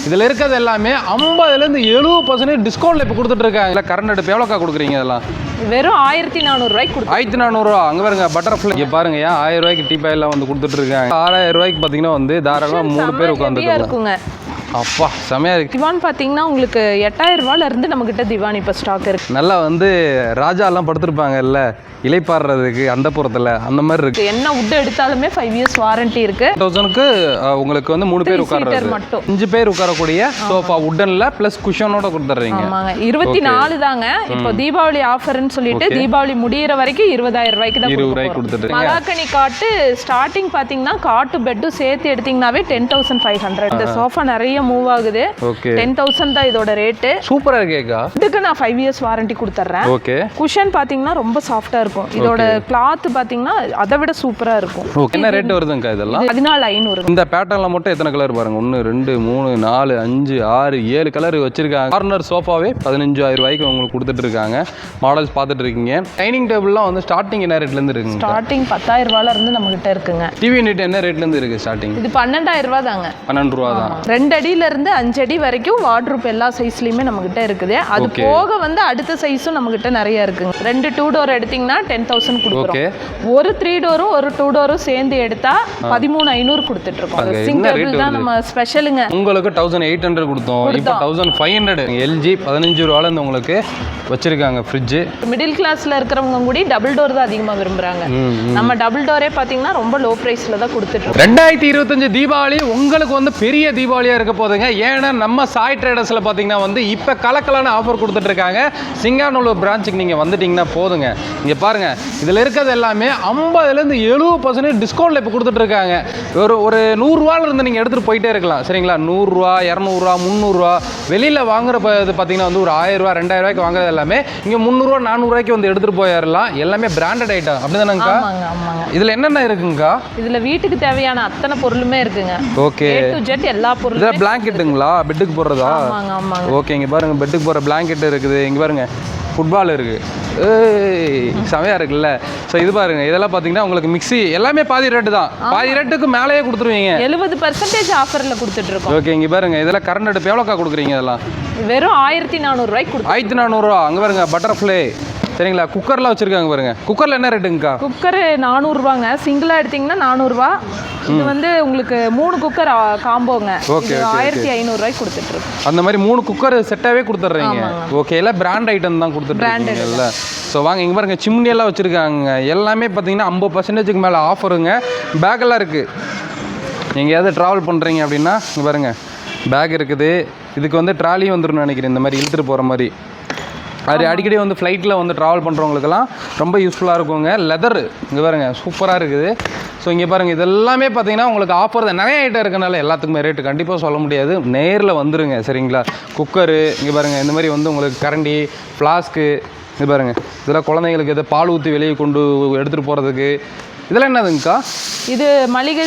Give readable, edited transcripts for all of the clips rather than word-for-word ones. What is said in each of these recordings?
இதில் இருக்கிறது எல்லாமே 50% 70% டிஸ்கவுண்ட்டில் இப்போ கொடுத்துட்ருக்காங்க. இல்லை கரண்ட் அடுப்பு எவ்வளோக்கா கொடுக்குறீங்க இதெல்லாம்? வெறும் 1400 ரூபாய்க்கு கொடுக்கும். 1400 அங்கே பாருங்க பட்டர்ஃப்ளை. இங்கே பாருங்க 1000 ரூபாய்க்கு டீ பாயெல்லாம் வந்து கொடுத்துட்ருக்காங்க. 6000 ரூபாய்க்கு பார்த்தீங்கன்னா வந்து தாராளமாக 3 பேர் உட்காந்துட்டு இருக்குங்க. அப்பா செமையாக இருக்குது. திவான் பார்த்தீங்கன்னா உங்களுக்கு 8000 ரூபாயிலேருந்து நம்மக்கிட்ட திவான் இப்போ ஸ்டாக் இருக்குது. நல்லா வந்து ராஜாலாம் படுத்துருப்பாங்க இல்லை இலைப்பாடுறதுக்கு அந்த புறத்தில் அந்த மாதிரி இருக்கு. என்ன உட் எடுத்தாலுமே 5 இயர்ஸ் வாரண்டி இருக்கு. 1000க்கு உங்களுக்கு வந்து 3 பேர் உட்கார்றது மட்டும் 5 பேர் உட்காரக்கூடிய சோஃபா உட்டன்ல ப்ளஸ் குஷனோட கொடுத்துறீங்க. ஆமாங்க 24 தாங்க. இப்போ தீபாவளி ஆஃபர்னு சொல்லிட்டு தீபாவளி முடியிற வரைக்கும் 20000 ரூபாய்க்கு தான் 20 ரூபாய்க்கு கொடுத்துட்டு. மகாகனி காட்டு ஸ்டார்டிங் பாத்தீங்கன்னா காட்டு பெட்டும் சேர்த்து எடுத்தீங்கன்னாவே 10500. இந்த சோஃபா நிறைய மூவ் ஆகுது. 10000 தான் இதோட ரேட்டு. சூப்பரா இருக்கேக்கா. இதுக்கு நான் 5 இயர்ஸ் வாரண்டி கொடுத்துறேன். ஓகே. குஷன் பாத்தீங்கன்னா ரொம்ப சாஃப்ட்டா இருக்கும். இதோட கிளாத் பாத்தீங்கன்னா அதை விட சூப்பரா இருக்கும். என்ன ரேட் வருதுங்க இதெல்லாம்? 14500. இந்த பேட்டர்ன்ல மட்டும் எத்தனை கலர் பாருங்க. 1 2 3 4 5 6 7 கலர் வச்சிருக்காங்க. கார்னர் சோஃபாவே 15000 ரூபாய்க்கு உங்களுக்கு கொடுத்துட்டு இருக்காங்க. மாடல்ஸ் பார்த்துட்டு இருக்கீங்க. டைனிங் டேபிள்லாம் வந்து ஸ்டார்டிங் என்ன ரேட்ல இருந்து இருக்குங்க? ஸ்டார்டிங் 10000 ரூபாயில இருந்து நம்ம கிட்ட இருக்குங்க. டிவி யூனிட் என்ன ரேட்ல இருந்து இருக்கு ஸ்டார்டிங்? இது 12000 ரூபாய் தாங்க. 12 ரூபாய் தான். 2 அடியில இருந்து 5 அடி வரைக்கும் வார்ட்ரோப் எல்லா சைஸ்லயுமே நம்ம கிட்ட இருக்குது. அது போக வந்து அடுத்த சைஸும் நம்ம கிட்ட நிறைய இருக்குங்க. 2 2 டோர் எடுத்தீங்கன்னா 10000 கொடுக்குறோம். ஒரு 3 டோரும் ஒரு 2 டோரும் சேர்ந்து எடுத்தா 13500 கொடுத்துட்டு இருக்கோம். சிங்கிள் டேபிள் தான் நம்ம ஸ்பெஷலுங்க. உங்களுக்கு 1800 கொடுத்தோம். இப்போ 1500. LG 15 ரூபாயில இருந்து உங்களுக்கு வச்சிருக்காங்க ஃப்ரிட்ஜ். மிடில் கிளாஸ்ல இருக்கிறவங்க கூட டபுள் டோர் தான் அதிகமா விரும்புறாங்க. நம்ம டபுள் டோரே பாத்தீங்கன்னா ரொம்ப லோ பிரைஸ்ல தான் கொடுத்துட்டு இருக்கோம். 2025 தீபாவளி உங்களுக்கு வந்து பெரிய தீபாவளியா இருக்க போதுங்க. ஏன்னா நம்ம சாய் ட்ரேடர்ஸ்ல பாத்தீங்கன்னா வந்து இப்ப கலக்கலான ஆஃபர் கொடுத்துட்டு இருக்காங்க. சிங்காநல்லூர் பிரான்ச்சுக்கு நீங்க வந்துட்டீங்கன்னா போதுங்க. இங்க பாருங்க இதுல இருக்கிறது எல்லாமே 50% 70% டிஸ்கவுண்ட்ல இப்போ கொடுத்துட்டு இருக்காங்க. ஒரு 100 ரூபாயில இருந்து நீங்க எடுத்துட்டு போயிட்டே இருக்கலாம். சரிங்களா? 100 ரூபா 200 ரூபா 300 ரூபா வெளியில வாங்குற பாத்தீங்கன்னா வந்து ஒரு 1000 ரூபா 2000 ரூபாய்க்கு வாங்குறது எல்லாமே இங்க 300 ரூபா 400 ரூபாய்க்கு வந்து எடுத்துட்டு போயிடலாம். எல்லாமே பிராண்டட் ஐட்டம். அப்படிதானங்கக்கா? இதுல என்னென்ன இருக்குங்கக்கா? இதுல வீட்டுக்கு தேவையான அத்தனை பொருளுமே இருக்குங்க. ஓகே. A to Z எல்லா பொருளும். இது பிளாங்கெட்டுங்களா? பெட்டுக்கு போடுறதா? ஆமாங்க ஆமாங்க. ஓகே. இங்க பாருங்க பெட்டுக்கு போற பிளாங்கெட் இருக்குது. இங்க பாருங்க ஃபுட்பால் இருக்கு. செமையா இருக்குல்ல. ஸோ இது பாருங்க இதெல்லாம் பார்த்தீங்கன்னா உங்களுக்கு மிக்ஸி எல்லாமே பாதி ரேட்டு தான். பாதி ரேட்டுக்கு மேலேயே கொடுத்துருவீங்க. 70% ஆஃபர்ல கொடுத்துட்டு இருக்கோம். ஓகே. இங்க பாருங்க இதெல்லாம் கரண்ட் அடுப்பு எவ்வளோக்கா கொடுக்குறீங்க? இதெல்லாம் வெறும் 1400 ரூபாய்க்கு கொடுக்கும். 1400 ரூபா. அங்கே பாருங்க பட்டர்ஃப்ளை. சரிங்களா? குக்கர்லாம் வச்சிருக்காங்க பாருங்க. குக்கர்ல என்ன ரேட்டுங்கக்கா? குக்கர் 400 ரூபாங்க. சிங்கிளா எடுத்தீங்கன்னா 400 ரூபா. இது வந்து உங்களுக்கு 3 குக்கர் காம்போங்க. ஓகே. 1500 ரூபாய்க்கு கொடுத்துட்டு இருக்கோம். அந்த மாதிரி 3 குக்கர் செட்டாவே கொடுத்துட்றீங்க. ஓகே. எல்லாம் பிராண்ட் ஐட்டம் தான் கொடுத்துட்ருக்கீங்கல்ல. ஸோ வாங்க இங்கே பாருங்க சிம்னி எல்லாம் வச்சுருக்காங்க. எல்லாமே பார்த்தீங்கன்னா 50%க்கு மேலே ஆஃபருங்க. பேக்கெல்லாம் இருக்குது. நீங்கள் எதாவது ட்ராவல் பண்ணுறீங்க அப்படின்னா இங்கே பாருங்க பேக் இருக்குது. இதுக்கு வந்து ட்ராலியும் வந்துடும் நினைக்கிறேன். இந்த மாதிரி இழுத்துட்டு போகிற மாதிரி. அது அடிக்கடி வந்து ஃப்ளைட்டில் வந்து ட்ராவல் பண்ணுறவங்களுக்கெல்லாம் ரொம்ப யூஸ்ஃபுல்லாக இருக்குங்க. லெதர் இங்கே பாருங்க சூப்பராக இருக்குது. ஸோ இங்கே பாருங்கள் இதெல்லாமே பார்த்தீங்கன்னா உங்களுக்கு ஆஃபர் தான். நிறைய ஐட்டம் இருக்கனால எல்லாத்துக்குமே ரேட்டு கண்டிப்பாக சொல்ல முடியாது. நேரில் வந்துருங்க. சரிங்களா? குக்கரு இங்கே பாருங்கள் இந்த மாதிரி வந்து உங்களுக்கு கரண்டி ஃப்ளாஸ்க்கு இது பாருங்கள் இதெல்லாம் குழந்தைங்களுக்கு எதை பால் ஊற்றி வெளியே கொண்டு எடுத்துகிட்டு போகிறதுக்கு. இதெல்லாம் என்னதுங்கக்கா? இது மளிகை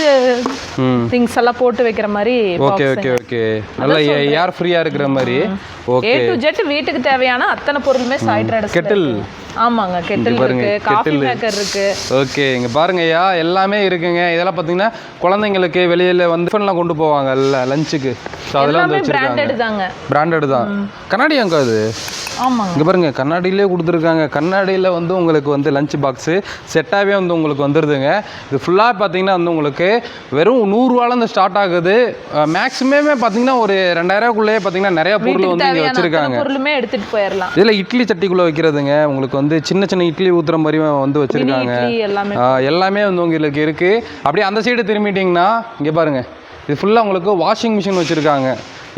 திங்ஸ் எல்லாம் போட்டு வைக்கிற மாதிரி. Okay okay okay. நல்லா ஏர் ஃப்ரீயாக இருக்கிற மாதிரி. ஓகே. A to Z வீட்டுக்கு தேவையான அத்தனை பொருளுமே சாய் ட்ரேடர்ஸ். கெட்டில். ஆமாங்க கெட்டில் இருக்கு. காஃபி மேக்கர் இருக்கு. ஓகே. இங்க பாருங்க ஐயா எல்லாமே இருக்குங்க. இதெல்லாம் பார்த்தீங்கன்னா குழந்தைங்களுக்கு வெளியில வந்து டிஃபன்லாம் கொண்டு போவாங்கல்ல லஞ்சுக்கு. ஸோ அதெல்லாம் வந்து வச்சிருக்காங்க. பிராண்டட் தான். கண்ணாடி அங்கே அது? ஆமாங்க. இங்கே பாருங்க கண்ணாடியிலே கொடுத்துருக்காங்க. கண்ணாடியில் வந்து உங்களுக்கு வந்து லஞ்ச் பாக்ஸு செட்டாகவே வந்து உங்களுக்கு வந்துடுதுங்க. இது ஃபுல்லாக பார்த்தீங்கன்னா வந்து உங்களுக்கு வெறும் 100 ரூபாலேருந்து ஸ்டார்ட் ஆகுது. மேக்ஸிமமே பார்த்தீங்கன்னா ஒரு 2000 பார்த்தீங்கன்னா நிறைய பொருள் வந்து இங்கே வச்சிருக்காங்க. பொருளுமே எடுத்துட்டு போயிடலாம். இதில் இட்லி சட்டிக்குள்ளே வைக்கிறதுங்க. உங்களுக்கு வந்து சின்ன சின்ன இட்லி ஊற்றுற மாதிரி வந்து வச்சுருக்காங்க. எல்லாமே வந்து உங்களுக்கு இருக்குது. அப்படியே அந்த சைடு திரும்பிட்டிங்கன்னா இங்கே பாருங்கள் இது ஃபுல்லாக உங்களுக்கு வாஷிங் மிஷின் வச்சுருக்காங்க.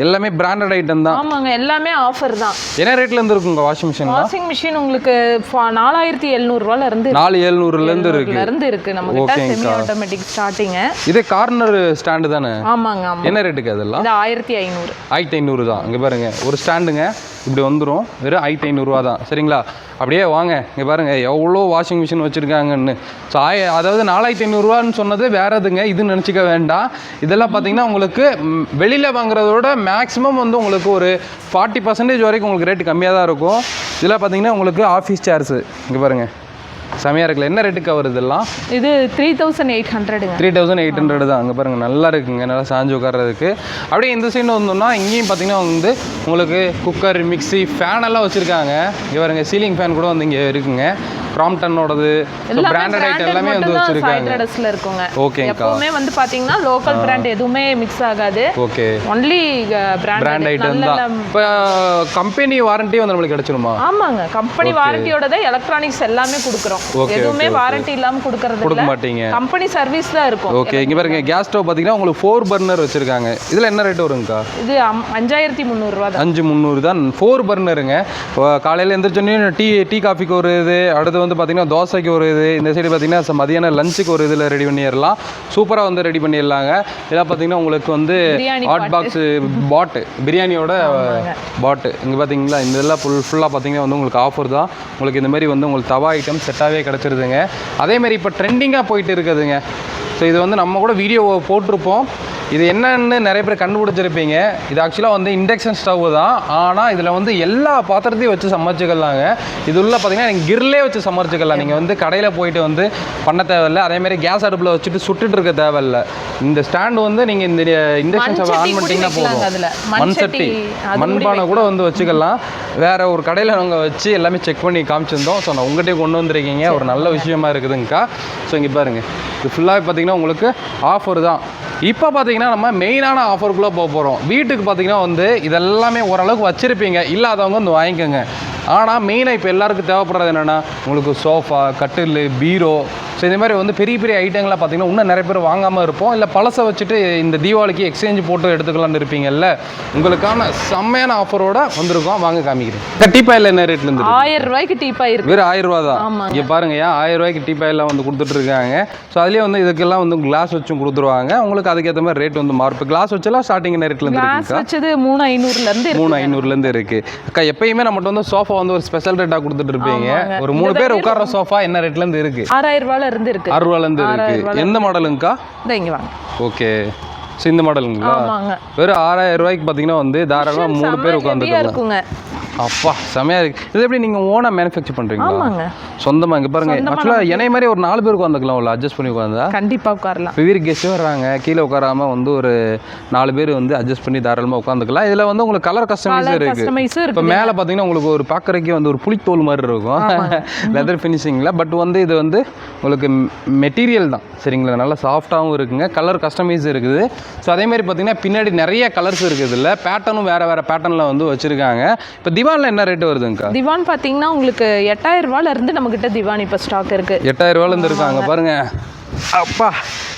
எல்லாமே பிராண்டட் ஐட்டம் தான். ஆமாங்க எல்லாமே ஆஃபர் தான். என்ன ரேட்ல இருந்து இருக்குங்க வாஷிங் மிஷின்? வாஷிங் மிஷின் உங்களுக்கு 4700 ரூபாயில இருந்து 4700 இருந்து இருக்கு. நம்ம கிட்ட செமி ஆட்டோமேட்டிக் ஸ்டார்டிங். இது கார்னர் ஸ்டாண்ட் தானே? ஆமாங்க ஆமா. என்ன ரேட்டுக்கு அதெல்லாம்? இது 1500. 1500 தான். இங்க பாருங்க ஒரு ஸ்டாண்டுங்க இப்படி வந்துடும். வெறும் 1500 ரூபா தான். சரிங்களா? அப்படியே வாங்க இங்கே பாருங்கள் எவ்வளோ வாஷிங் மிஷின் வச்சுருக்காங்கன்னு. ஸோ அதாவது 4500 ரூபான்னு சொன்னது வேறு எதுங்க இதுன்னு நினச்சிக்க வேண்டாம். இதெல்லாம் பார்த்தீங்கன்னா உங்களுக்கு வெளியில் வாங்குறதோட மேக்ஸிமம் வந்து உங்களுக்கு ஒரு 40% வரைக்கும் உங்களுக்கு ரேட்டு கம்மியாக தான் இருக்கும். இதெல்லாம் பார்த்தீங்கன்னா உங்களுக்கு ஆஃபீஸ் சேர்ஸு இங்கே பாருங்கள் செமையாக இருக்குல்ல. என்ன ரேட்டுக்கு வருது இதெல்லாம்? இது 3800ங்க. 3800 தான். அங்கே பாருங்கள் நல்லா இருக்குங்க, நல்லா சாஞ்சு உட்கார்றதுக்கு. அப்படியே இந்த சைடு வந்தோம்னா இங்கேயும் பார்த்தீங்கன்னா வந்து உங்களுக்கு குக்கர், மிக்ஸி, ஃபேன் எல்லாம் வச்சுருக்காங்க. இங்கே பாருங்க சீலிங் ஃபேன் கூட வந்து இங்கே இருக்குங்க. கிராம்ப்டனோடது, பிராண்டட் ஐட்டம் எல்லாமே வந்து வச்சிருக்காங்க. இருக்குங்க. ஓகேங்கக்கா. எப்பவுமே வந்து பாத்தீங்கன்னா லோக்கல் பிராண்ட் எதுவுமே மிக்ஸ் ஆகாது. ஓகே. ஒன்லி பிராண்ட் ஐட்டம் தான். இப்போ கம்பெனி வாரண்டி வந்து நம்மளுக்கு கிடைச்சிருமா? ஆமாங்க, கம்பெனி வாரண்டியோட தான் எலக்ட்ரானிக்ஸ் எல்லாமே கொடுக்குறோம். எதுவுமே வாரண்டி இல்லாம கொடுக்க மாட்டீங்க. கம்பெனி சர்வீஸ் தான் இருக்கும். ஓகே. இங்க பாருங்க கேஸ் ஸ்டவ் பாத்தீங்கன்னா உங்களுக்கு 4 பர்னர் வச்சிருக்காங்க. இதுல என்ன ரேட் வருங்கக்கா? இது 5300 ரூபாய் தான். 5300 தான். 4 பர்னருங்க. காலையில எந்திரிச்சோன்னே டீ காஃபிக்கு ஒரு இது, அடுத்து வந்து பார்த்தீங்கன்னா தோசைக்கு ஒரு இது, இந்த சைடு பார்த்தீங்கன்னா மதியானம் லஞ்சுக்கு ஒரு இதில் ரெடி பண்ணிடலாம். சூப்பராக வந்து ரெடி பண்ணிடலாங்க. இதெல்லாம் பார்த்தீங்கன்னா உங்களுக்கு வந்து ஹாட் பாக்ஸ் பாட்டு, பிரியாணியோட பாட்டு. இங்கே பார்த்தீங்களா இந்த இதெல்லாம் ஃபுல்லாக பார்த்தீங்கன்னா வந்து உங்களுக்கு ஆஃபர் தான். உங்களுக்கு இந்த மாதிரி வந்து உங்களுக்கு தவா ஐட்டம் செட்டாகவே கிடச்சிருதுங்க. அதேமாதிரி இப்போ ட்ரெண்டிங்காக போயிட்டு இருக்குதுங்க. ஸோ இது வந்து நம்ம கூட வீடியோ போட்டிருப்போம். இது என்னன்னு நிறைய பேர் கண்டுபிடிச்சிருப்பீங்க. இது ஆக்சுவலாக வந்து இண்டக்ஷன் ஸ்டவ் தான். ஆனால் இதில் வந்து எல்லா பாத்திரத்தையும் வச்சு சமைச்சிக்கலாங்க. இது உள்ள பார்த்தீங்கன்னா நீங்கள் கிரில்லே வச்சு சமைச்சிக்கலாம். நீங்கள் வந்து கடையில் போயிட்டு வந்து பண்ண தேவையில்லை. அதேமாதிரி கேஸ் அடுப்பில் வச்சுட்டு சுட்டுட்டு இருக்க தேவையில்லை. இந்த ஸ்டாண்டு வந்து நீங்கள் இந்த இண்டக்ஷன் ஸ்டவ் ஆன் பண்ணிட்டீங்கன்னா போதும். மண் சட்டி, மண்பானை கூட வந்து வச்சுக்கலாம். வேறு ஒரு கடையில் நாங்கள் வச்சு எல்லாமே செக் பண்ணி காமிச்சிருந்தோம். ஸோ நான் உங்கள்கிட்டயே கொண்டு வந்திருக்கீங்க. ஒரு நல்ல விஷயமா இருக்குதுங்கக்கா. ஸோ இங்கே பாருங்கள், இது ஃபுல்லாகவே பார்த்தீங்கன்னா உங்களுக்கு ஆஃபர் தான். இப்போ பார்த்தீங்கன்னா நம்ம மெயினான ஆஃபருக்குள்ளே போக போகிறோம். வீட்டுக்கு பார்த்தீங்கன்னா வந்து இதெல்லாமே ஓரளவுக்கு வச்சுருப்பீங்க, இல்லாதவங்க வந்து வாங்கிக்கோங்க. ஆனால் மெயினாக இப்போ எல்லாருக்கும் தேவைப்படுறது என்னென்னா உங்களுக்கு சோஃபா, கட்டில், பீரோ, ஸோ இந்த மாதிரி வந்து பெரிய பெரிய ஐட்டங்களாக பார்த்தீங்கன்னா இன்னும் நிறைய பேர் வாங்காமல் இருப்போம். இல்லை பழசை வச்சுட்டு இந்த தீபாவளிக்கு எக்ஸ்சேஞ்ச் போட்டு எடுத்துக்கலான்னு இருப்பீங்கல்ல, உங்களுக்கான செம்மையான ஆஃபரோட வந்திருக்கோம். வாங்க காமிக்கிறேன். இந்த டீப்பாயில் என்ன ரேட்லேருந்து? 1000 ரூபாய்க்கு டீப்பாய் இருக்கு. வெறும் 1000 ரூபா தான். இங்கே பாருங்க, 1000 ரூபாய்க்கு டீப்பாயெல்லாம் வந்து கொடுத்துட்ருக்காங்க. ஸோ அதுலேயே வந்து இதுக்கெல்லாம் வந்து கிளாஸ் வச்சும் கொடுத்துருவாங்க. உங்களுக்கு அதுக்கேற்ற மாதிரி ரேட் வந்து மாறும். இப்போ கிளாஸ் வச்செல்லாம் ஸ்டார்டிங் என்ன ரேட்லேருந்து இருக்கு? வச்சது 3500 3500 இருக்குது. அக்கா எப்பயுமே நம்மகிட்ட வந்து சோஃபா வந்து ஒரு ஸ்பெஷல் ரேட்டாக கொடுத்துட்டு இருப்பீங்க. ஒரு 3 பேர் உட்கார சோஃபா என்ன ரேட்லேருந்து இருக்குது? 6000 ரூபாயில இருந்து இருக்கு. 6 ரூபாயிலேருந்து இருக்குது. எந்த மாடலுங்கக்கா? இங்க வாங்க. ஓகே. ஸோ இந்த மாடலுங்களா? வெறும் 6000 ரூபாய்க்கு பார்த்தீங்கன்னா வந்து தாராளமாக 3 பேர் உட்காந்துருக்குங்க. அப்பா செமையாக இருக்குது. இது எப்படி நீங்கள் ஓனாக மேனுஃபேக்சர் பண்ணுறீங்களா? ஆமாங்க, சொந்தமாக. இங்கே பாருங்க, ஆக்சுவலாக என்னை மாதிரி ஒரு 4 பேர் உட்காந்துக்கலாம். உள்ள அட்ஜஸ்ட் பண்ணி உட்காந்தா கண்டிப்பாக உட்காரலாம். இப்போ வீட்டுக்கு கெஸ்ட்டு வர்றாங்க, கீழே உட்காராமல் வந்து ஒரு 4 பேர் வந்து அட்ஜஸ்ட் பண்ணி தாராளமாக உட்காந்துக்கலாம். இதில் வந்து உங்களுக்கு கலர் கஸ்டமைஸும் இருக்குது. இப்போ மேலே பார்த்தீங்கன்னா உங்களுக்கு ஒரு பார்க்குறக்கே வந்து ஒரு புளித்தோல் மாதிரி இருக்கும், லெதர் ஃபினிஷிங்கில். பட் வந்து இது வந்து உங்களுக்கு மெட்டீரியல் தான், சரிங்களா? நல்லா சாஃப்டாகவும் இருக்குங்க. கலர் கஸ்டமைஸ் இருக்குது. ஸோ அதேமாதிரி பார்த்தீங்கன்னா பின்னாடி நிறைய கலர்ஸ் இருக்குது. இல்லை பேட்டர்னும் வேறு வேறு பேட்டர்னில் வந்து வச்சுருக்காங்க. இப்போ திவானில் என்ன ரேட்டு வருதுங்கக்கா? திவான் பார்த்தீங்கன்னா உங்களுக்கு 8000 ரூபாயில இருந்து நம்மகிட்ட திவான் இப்போ ஸ்டாக் இருக்கு. 8000 ரூபாயிலேருந்து இருக்காங்க பாருங்க. அப்பா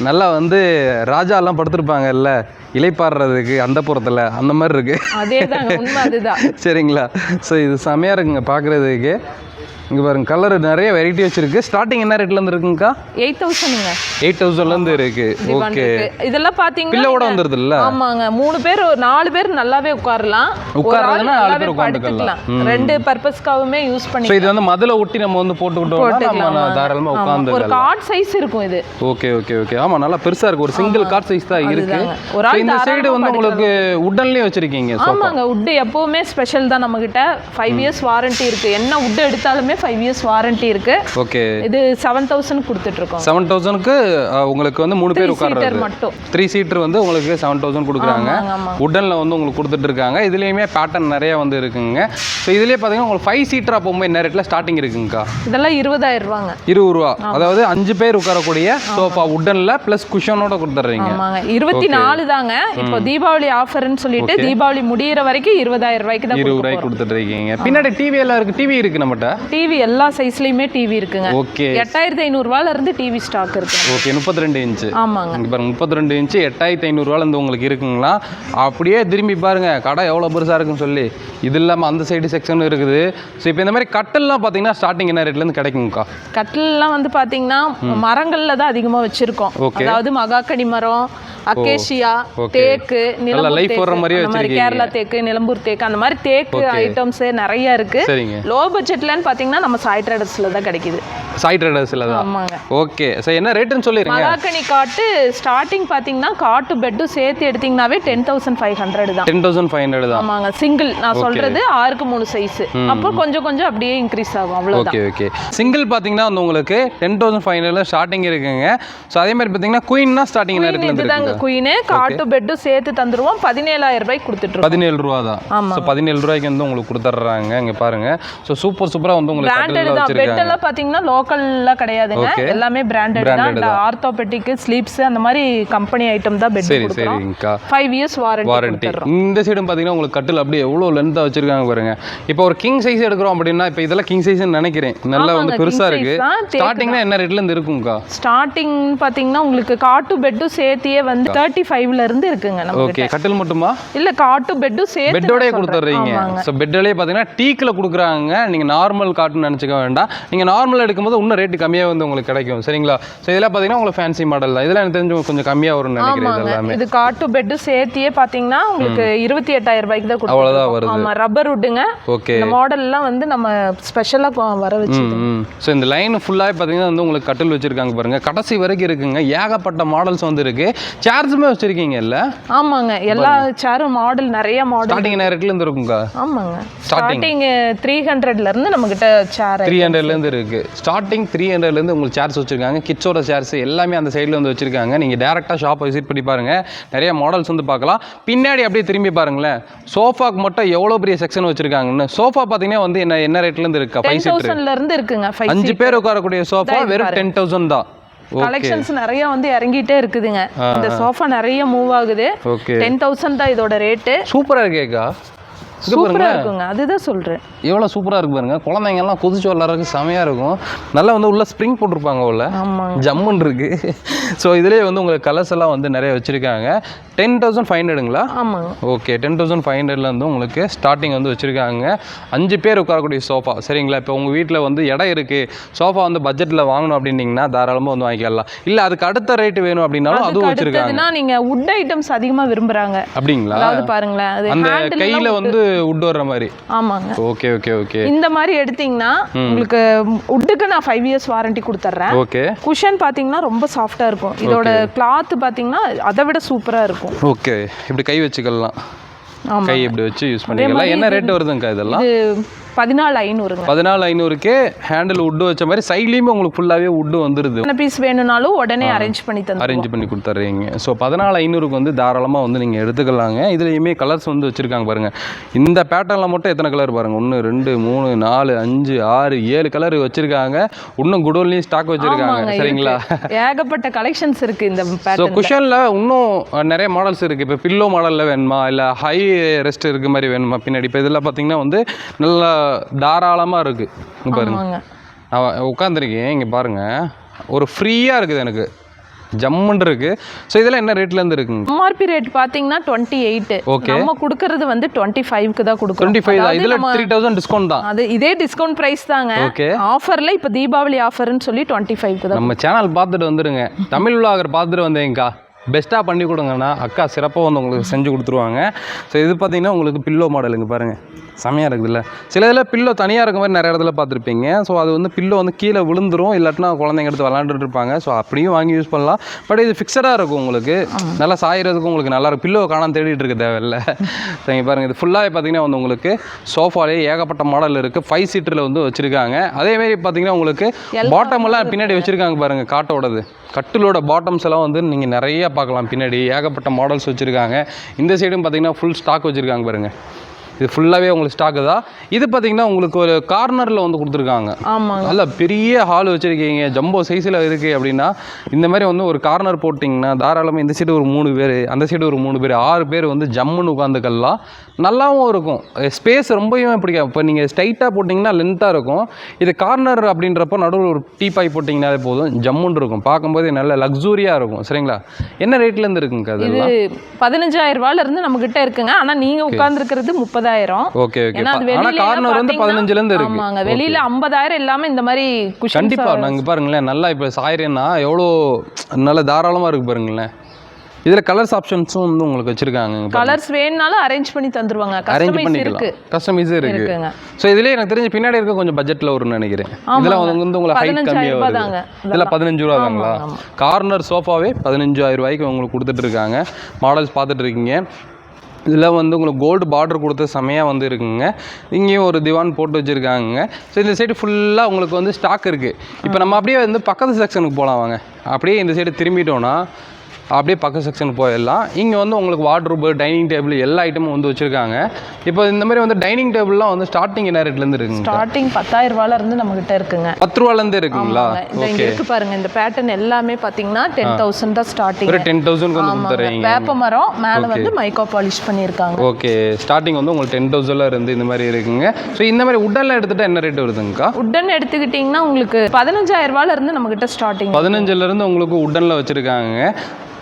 நல்லா வந்து ராஜாலாம் படுத்திருப்பாங்கல்ல இலைப்பாடுறதுக்கு அந்த புறத்தில், அந்த மாதிரி இருக்கு. அதேதான், உண்மை அதுதான். சரிங்களா? ஸோ இது செமையாக இருக்குங்க பார்க்குறதுக்கு. இங்கே பாருங்க, கலர் நிறைய வெரைட்டி வச்சிருக்கு. ஸ்டார்டிங் என்ன ரேட்லேருந்து இருக்குங்கக்கா? 8000ங்க. 8000லேருந்து இருக்கு. ஓகே. இதெல்லாம் பார்த்தீங்கன்னா பில்லோட வந்துருது இல்ல? ஆமாங்க. 3 பேர் 4 பேர் நல்லாவே உட்காரலாம். உட்கார்றதுனா 4 பேர் உட்கார்ந்துக்கலாம். 2 பர்பஸ்க்காகவுமே யூஸ் பண்ணி. சோ இது வந்து மதுல ஒட்டி நம்ம வந்து போட்டுக்கிட்டோம்னா நம்ம தாராளமா உட்கார்ந்துக்கலாம். ஒரு கார்ட் சைஸ் இருக்கும் இது. Okay okay okay. ஆமா, நல்லா பெருசா இருக்கு. ஒரு சிங்கிள் கார்ட் சைஸ் தான் இருக்கு. இந்த சைடு வந்து உங்களுக்கு வுட்லயே வச்சிருக்கீங்க சோஃபா? ஆமாங்க, வுட் எப்பவுமே ஸ்பெஷல் தான் நம்ம கிட்ட. 5 இயர்ஸ் வாரண்டி இருக்கு. என்ன வுட் எடுத்தாலுமே 5 இயர்ஸ் வாரண்டி இருக்கு. ஓகே. இது 7000 கொடுத்துட்டு இருக்கோம். 7000க்கு உங்களுக்கு வந்து 3 பேர் உட்கார்றது மட்டும். 3 சீட்டர் வந்து உங்களுக்கு 7000 கொடுக்குறாங்க. வுட்ல வந்து உங்களுக்கு கொடுத்துட்டு இருக்காங்க. இதுலயுமே பேட்டர்ன் நிறைய வந்து இருக்குங்க. ஸோ இதுலயே பாத்தீங்கன்னா உங்களுக்கு 5 சீட்டரா போகும்போது என்ன ரேட்ல ஸ்டார்டிங் இருக்குங்கக்கா? இதெல்லாம் 20000 ரூபாங்க. 20 ரூபா. அதாவது 5 பேர் உட்காரக்கூடிய சோஃபா வுட்ல பிளஸ் குஷனோட கொடுத்துறீங்க. ஆமாங்க, 24 தாங்க. இப்போ தீபாவளி ஆஃபர்னு சொல்லிட்டு தீபாவளி முடியிற வரைக்கும் 20000 ரூபாய்க்கு தான் 20 ரூபாய்க்கு கொடுத்துட்டு இருக்கீங்க. பின்னாடி டிவி எல்லாம் இருக்கு. டிவி இருக்கு நம்மட்ட. டிவி எல்லா சைஸ்லயுமே டிவி இருக்குங்க. ஓகே. 8500 ரூபாயில இருந்து டிவி ஸ்டாக் இருக்கு. ஓகே. 32 இன்ச். ஆமாங்க. இங்க பாருங்க, 32 இன்ச் 8500 ரூபாயில இருந்து உங்களுக்கு இருக்குங்களா? அப்படியே திரும்பி பாருங்க கடை எவ்வளவு பெருசா இருக்குன்னு சொல்லி. இது இல்லாம அந்த சைடு செக்ஷன் இருக்குது. ஸோ இப்போ இந்த மாதிரி கட்டல்லாம் பாத்தீங்கன்னா ஸ்டார்டிங் என்ன ரேட்ல இருந்து கிடைக்குங்கக்கா? கட்டல்லாம் வந்து பாத்தீங்கன்னா மரங்கள்ல தான் அதிகமா வச்சிருக்கோம். அதாவது மகாக்கனி மரம், அக்கேஷியா, தேக்கு, நிலம்பூர் கேரளா தேக்கு, நிலம்பூர் தேக்கு, அந்த மாதிரி தேக்கு ஐட்டம்ஸ் நிறைய இருக்கு. லோ பட்ஜெட்லன்னு பாத்தீங்கன்னா நம்ம சாய் ட்ரேடர்ஸ்ல தான் கிடைக்குது. சாய் ட்ரேடர்ஸ்ல தான். ஆமாங்க. ஓகே. சோ என்ன ரேட்னு சொல்லிருங்க. மகாகனி காட்டு ஸ்டார்டிங் பாத்தீங்கன்னா காட்டு பெட் சேர்த்து எடுத்தீங்கனாவே 10500 தான். 10500 தான். ஆமாங்க. சிங்கிள் நான் சொல்றது 6க்கு 3 சைஸ். அப்போ கொஞ்சம் கொஞ்சம் அப்படியே இன்கிரீஸ் ஆகும் அவ்வளவுதான். Okay okay. சிங்கிள் பாத்தீங்கன்னா வந்து உங்களுக்கு 10500 ஸ்டார்டிங் இருக்குங்க. சோ அதே மாதிரி பாத்தீங்கன்னா குயின்னா ஸ்டார்டிங் என்ன இருக்குன்னு இதுதாங்க குயின். காட்டு பெட் சேர்த்து தந்துருவோம். 17000 ரூபாய்க்கு கொடுத்துட்டு 17 ரூபாய் தான். சோ 17 ரூபாய்க்கு வந்து உங்களுக்கு கொடுத்துறாங்க. இங்க பாருங்க. சோ சூப்பரா வந்து உங்களுக்கு பிராண்டட் தான். பெட் எல்லாம் பாத்தீங்கன்னா லோக்கல்ல கிடையாதுங்க. எல்லாமே பிராண்டட் தான். ஆர்த்தோபெடிக், ஸ்லீப்ஸ் அந்த மாதிரி கம்பெனி ஐட்டம் தான் பெட் கொடுக்குறோம். 5 இயர்ஸ் வாரண்டி. இந்த சைடும் பாத்தீங்கன்னா உங்களுக்கு கட்டில் அப்படியே எவ்வளவு லென்த்தா வச்சிருக்காங்க பாருங்க. இப்போ ஒரு கிங் சைஸ் எடுக்கிறோம் அப்படின்னா இப்போ இதெல்லாம் கிங் சைஸ்னு நினைக்கிறேன். நல்லா வந்து பெருசா இருக்கு. ஸ்டார்டிங்னா என்ன ரேட்ல இருந்து இருக்கும்க்கா? ஸ்டார்டிங் பாத்தீங்கன்னா உங்களுக்கு காட்டு பெட்டும் சேர்த்தியே வந்து 35 ல இருந்து இருக்குங்க நமக்கு. ஓகே. கட்டில் மட்டுமா? இல்ல காட்டு பெட்டும் சேர்த்து பெட்டோடே கொடுத்துறீங்க. சோ பெட்லயே பாத்தீங்கன்னா டீக்ல கொடுக்குறாங்க. நீங்க நார்மல் காட்டுன்னு நினைச்சுக்க வேண்டாம். நீங்க நார்மல் எடுக்கும்போது இன்னும் ரேட் கம்மியா வந்து உங்களுக்கு கிடைக்கும். சரிங்களா? சோ இதெல்லாம் பாத்தீங்கன்னா உங்களுக்கு ஃபேன்சி மாடல் தான். இதெல்லாம் எனக்கு தெரிஞ்சு கொஞ்சம் கம்மியா வரும்னு நினைக்கிறேன். எல்லாமே இது காட்டு பெட் சேர்த்தியே பாத்தீங்கன்னா உங்களுக்கு 28000 ரூபாய்க்கு தான் கொடுக்குறோம். அவ்வளவுதான் வருது. ஆமா, ரப்பர் வுட்ங்க. ஓகே. இந்த மாடல் எல்லாம் வந்து நம்ம ஸ்பெஷலா வர வச்சிருக்கோம். சோ இந்த லைன் ஃபுல்லாவே பாத்தீங்கன்னா வந்து உங்களுக்கு கட்டில் வச்சிருக்காங்க பாருங்க. கடைசி வரைக்கும் இருக்குங்க. ஏகப்பட்ட மாடல்ஸ் வந்து இருக்கு. சேர்ஸுமே வச்சிருக்கீங்க இல்ல? ஆமாங்க. எல்லா சேரும் மாடல் நிறைய மாடல். ஸ்டார்டிங் என்ன ரேட்ல இருந்து இருக்குங்க? ஆமாங்க. ஸ்டார்டிங் 300 ல இருந்து நம்ம கிட்ட சேர் 300 ல இருந்து இருக்கு. ஸ்டார்டிங் 300 ல இருந்து உங்களுக்கு சேர்ஸ் வச்சிருக்காங்க. கிட்ஸோட சேர்ஸ் எல்லாமே அந்த சைடுல வந்து வச்சிருக்காங்க. நீங்க டைரக்டா ஷாப் விசிட் பண்ணி பாருங்க. நிறைய மாடல்ஸ் வந்து பார்க்கலாம். பின்னாடி அப்படியே திரும்பி பாருங்களேன். சோஃபாக்கு மட்டும் எவ்வளவு பெரிய செக்ஷன் வச்சிருக்காங்கன்னு. சோஃபா பாத்தீங்கன்னா வந்து என்ன ரேட்ல இருந்து இருக்கு? 5000 ல இருந்து இருக்குங்க. 5 பேர் உட்காரக்கூடிய சோஃபா வெறும் 10000 தான். கலெக்ஷன்ஸ் நிறைய வந்து இறங்கிட்டே இருக்குதுங்க. இந்த சோஃபா நிறைய மூவ் ஆகுது. 10000 தான் இதோட ரேட். சூப்பரா இருக்கேக்கா. சூப்பரா இருக்குங்க. அதுதான் சொல்றேன். எவ்வளவு சூப்பரா இருக்கு பாருங்க. குழந்தைங்க எல்லாம் குதிச்சு விளையாடுறதுக்கு செமையா இருக்கும். நல்லா வந்து உள்ள ஸ்ப்ரிங் போட்டிருப்பாங்க உள்ள. ஜம்முன்னு இருக்கு. ஸோ இதுலேயே வந்து உங்களுக்கு கலர்ஸ் எல்லாம் வந்து நிறைய வச்சிருக்காங்க. 10500ங்களா? ஆமாங்க. ஓகே. 10500ல இருந்து உங்களுக்கு ஸ்டார்டிங் வந்து வச்சிருக்காங்க. 5 பேர் உட்காரக்கூடிய சோஃபா. சரிங்களா? இப்போ உங்க வீட்டில் வந்து இடம் இருக்கு, சோஃபா வந்து பட்ஜெட்ல வாங்கணும் அப்படின்னீங்கன்னா தாராளமாக வந்து வாங்கிக்கலாம். இல்ல அதுக்கு அடுத்த ரேட் வேணும் அப்படின்னாலும் அதுவும் வச்சிருக்காங்க. நீங்க வுட் ஐட்டம்ஸ் அதிகமா விரும்புறாங்க அப்படிங்களா? அதாவது பாருங்களேன், அந்த கையில வந்து வுட் வர்ற மாதிரி. ஆமாங்க. Okay okay okay. இந்த மாதிரி எடுத்தீங்கன்னா உங்களுக்கு வுட்டுக்கு நான் 5 இயர்ஸ் வாரண்டி கொடுத்துறேன். ஓகே. குஷன் பாத்தீங்கன்னா ரொம்ப சாஃப்ட்டா இருக்கும். இதோட கிளாத் பாத்தீங்கன்னா அதை விட சூப்பரா இருக்கும். ஓகே. இப்படி கை வச்சுக்கலாம். கை இப்படி வச்சு யூஸ் பண்ணிக்கலாம். என்ன ரேட் வருதுங்க இதெல்லாம்? 14500. 14500க்கு ஹேண்டில் வுட் வச்ச மாதிரி சைட்லயுமே உங்களுக்கு ஃபுல்லாவே வுட் வந்துருது. என்ன பீஸ் வேணும்னாலும் உடனே அரேஞ்ச் பண்ணி கொடுத்துறீங்க. ஸோ 14500க்கு வந்து தாராளமா வந்து நீங்க எடுத்துக்கலாங்க. இதுலயுமே கலர்ஸ் வந்து வச்சிருக்காங்க பாருங்க. இந்த பேட்டர்ன்ல மட்டும் எத்தனை கலர் பாருங்க. 1 2 3 4 5 6 7 கலர் வச்சிருக்காங்க. இன்னும் குடோன்லயும் ஸ்டாக் வச்சிருக்காங்க. சரிங்களா? ஏகப்பட்ட கலெக்ஷன்ஸ் இருக்கு இந்த பேட்டர்ன்ல. ஸோ குஷன்ல இன்னும் நிறைய மாடல்ஸ் இருக்கு. இப்போ பில்லோ மாடல்ல வேணுமா இல்ல ஹை ரெஸ்ட் இருக்க மாதிரி வேணுமா பின்னாடி? இப்போ இதெல்லாம் பாத்தீங்கன்னா வந்து நல்லா தாராளமா இருக்கு. இங்க பாருங்க, நான் உட்காந்துருக்கேன். இங்க பாருங்க, ஒரு ஃப்ரீயா இருக்குது எனக்கு. ஜம்முன்னு இருக்கு. ஸோ இதெல்லாம் என்ன ரேட்ல இருந்து இருக்குங்க? எம்ஆர்பி ரேட் பாத்தீங்கன்னா 28. நம்ம கொடுக்கறது வந்து 25க்கு தான் கொடுக்குறோம். 25 தான். இதுல 3000 டிஸ்கவுண்ட் தான். அது இதே டிஸ்கவுண்ட் பிரைஸ் தாங்க. ஆஃபர்ல இப்போ தீபாவளி ஆஃபர்னு சொல்லி 25க்கு தான். நம்ம சேனல் பார்த்துட்டு வந்துருங்க. தமிழ் விலாகர் பார்த்துட்டு வந்தேங்கக்கா. பெஸ்ட்டாக பண்ணி கொடுங்கன்னா அக்கா சிறப்பாக வந்து உங்களுக்கு செஞ்சு கொடுத்துருவாங்க. ஸோ இது பார்த்தீங்கன்னா உங்களுக்கு பில்லோ மாடலுங்க பாருங்கள். செமையாக இருக்குதுல்ல. சில இதில் பில்லோ தனியாக இருக்க மாதிரி நிறைய இடத்துல பார்த்துருப்பீங்க. ஸோ அது வந்து பில்லோ வந்து கீழே விழுந்துரும், இல்லாட்டினா குழந்தைங்க எடுத்து விளாண்டுட்டு இருப்பாங்க. ஸோ அப்படியும் வாங்கி யூஸ் பண்ணலாம். பட் இது ஃபிக்ஸடாக இருக்கும் உங்களுக்கு. நல்லா சாயிறதுக்கும் உங்களுக்கு நல்லாயிருக்கும். பில்லோ காணாமல் தேடிட்டு இருக்க தேவையில்லை. ஸோ இங்கே பாருங்கள், இது ஃபுல்லாகவே பார்த்தீங்கன்னா வந்து உங்களுக்கு சோஃபாலே ஏகப்பட்ட மாடல் இருக்குது. 5 சீட்டரில் வந்து வச்சுருக்காங்க. அதேமாரி பார்த்தீங்கன்னா உங்களுக்கு பாட்டமெல்லாம் பின்னாடி வச்சுருக்காங்க பாருங்கள். காட்டோடது கட்டிலோட பாட்டம்ஸ் எல்லாம் வந்து நீங்கள் நிறைய பார்க்கலாம். பின்னாடி ஏகப்பட்ட மாடல்ஸ் வச்சுருக்காங்க. இந்த சைடும் பார்த்தீங்கன்னா ஃபுல் ஸ்டாக் வச்சுருக்காங்க பாருங்கள். இது ஃபுல்லாகவே உங்களுக்கு ஸ்டாக்கு தான். இது பார்த்தீங்கன்னா உங்களுக்கு ஒரு கார்னரில் வந்து கொடுத்துருக்காங்க. நல்ல பெரிய ஹால் வச்சுருக்கீங்க, ஜம்போ சைஸில் இருக்குது அப்படின்னா இந்த மாதிரி வந்து ஒரு கார்னர் போட்டிங்கன்னா தாராளமாக இந்த சைடு ஒரு 3 பேர், அந்த சைடு ஒரு 3 பேர், 6 பேர் வந்து ஜம்முன்னு உட்காந்துக்கலாம். நல்லாவும் இருக்கும். ஸ்பேஸ் ரொம்பவே பிடிக்கும். இப்போ நீங்கள் ஸ்ட்ரைட்டாக போட்டிங்கன்னா லென்த்தாக இருக்கும். இது கார்னர் அப்படின்றப்போ நடுவில் ஒரு டீபாய் போட்டிங்கனாலே போதும், ஜம்முன்னு இருக்கும். பார்க்கும்போது நல்ல லக்ஸூரியாக இருக்கும். சரிங்களா? என்ன ரேட்லேருந்து இருக்குங்க? அது 15000 ரூபாயிலிருந்து நம்மகிட்ட இருக்குங்க. ஆனால் நீங்கள் உட்காந்துருக்கிறது 30000. Okay okay. ஆனா கார்னர் வந்து 15ல இருந்து இருக்கு. ஆமாங்க. வெளியில 50000 எல்லாமே இந்த மாதிரி குஷன். கண்டிப்பா நாங்க பாருங்களேன். நல்லா இப்ப சாயரேன்னா எவ்வளோ நல்ல தாராளமா இருக்கு பாருங்களேன். இதில் கலர்ஸ் ஆப்ஷன்ஸும் வந்து உங்களுக்கு வச்சிருக்காங்க. கலர்ஸ் வேணுனாலும் அரேஞ்ச் பண்ணி தந்துருவாங்க. அரேஞ்ச் கஸ்டமைஸ் இருக்கு. கஸ்டமைஸும் இருக்குங்க. ஸோ இதுலேயே எனக்கு தெரிஞ்ச பின்னாடி இருக்க கொஞ்சம் பட்ஜெட்டில் வரும்னு நினைக்கிறேன். இதெல்லாம் வந்து உங்களுக்கு ஹைட் கம்மியாக வருது. இதெல்லாம் 15 ரூபா தாங்களா? கார்னர் சோஃபாவே 15,000 ரூபாய்க்கு உங்களுக்கு கொடுத்துட்டு இருக்காங்க. மாடல்ஸ் பார்த்துட்டு இருக்கீங்க. இதில் வந்து உங்களுக்கு கோல்டு பார்டர் கொடுத்த செமையாக வந்து இருக்குங்க. இங்கேயும் ஒரு திவான் போட்டு வச்சுருக்காங்க. ஸோ இந்த சைடு ஃபுல்லாக உங்களுக்கு வந்து ஸ்டாக் இருக்குது. இப்போ நம்ம அப்படியே வந்து பக்கத்து செக்ஷனுக்கு போகலாம் வாங்க. அப்படியே இந்த சைடு திரும்பிட்டோன்னா அப்படியே பக்கத்து செக்ஷனுக்கு போயிடலாம். இங்கே வந்து உங்களுக்கு வார்ட்ரோபு, டைனிங் டேபிள் எல்லா ஐட்டமும் வந்து வச்சுருக்காங்க. இப்போ இந்த மாதிரி வந்து டைனிங் டேபிள்லாம் வந்து ஸ்டார்டிங் என்ன ரேட்லேருந்து இருக்குங்க? ஸ்டார்டிங் 10,000 ரூபாயிலேருந்து நம்மகிட்ட இருக்குங்க. 10 ரூபாலேருந்து இருக்குங்களா? ஓகே, இருக்கு பாருங்க. இந்த பேட்டர்ன் எல்லாமே பார்த்தீங்கன்னா 10,000 தான் ஸ்டார்டிங். ஒரு 10,000 வந்து கொடுத்துறீங்க. வேப்ப மரம் மேலே வந்து மைக்கா பாலிஷ் பண்ணியிருக்காங்க. ஓகே, ஸ்டார்டிங் வந்து உங்களுக்கு 10,000 இருந்து இந்த மாதிரி இருக்குங்க. ஸோ இந்த மாதிரி உட்டன்லாம் எடுத்துகிட்டா என்ன ரேட் வருதுங்கக்கா? உட்டன் எடுத்துக்கிட்டிங்கன்னா உங்களுக்கு 15,000 ரூபாயிலேருந்து நம்மகிட்ட ஸ்டார்டிங். 15,000 உங்களுக்கு உட்டனில் வச்சுருக்காங்க.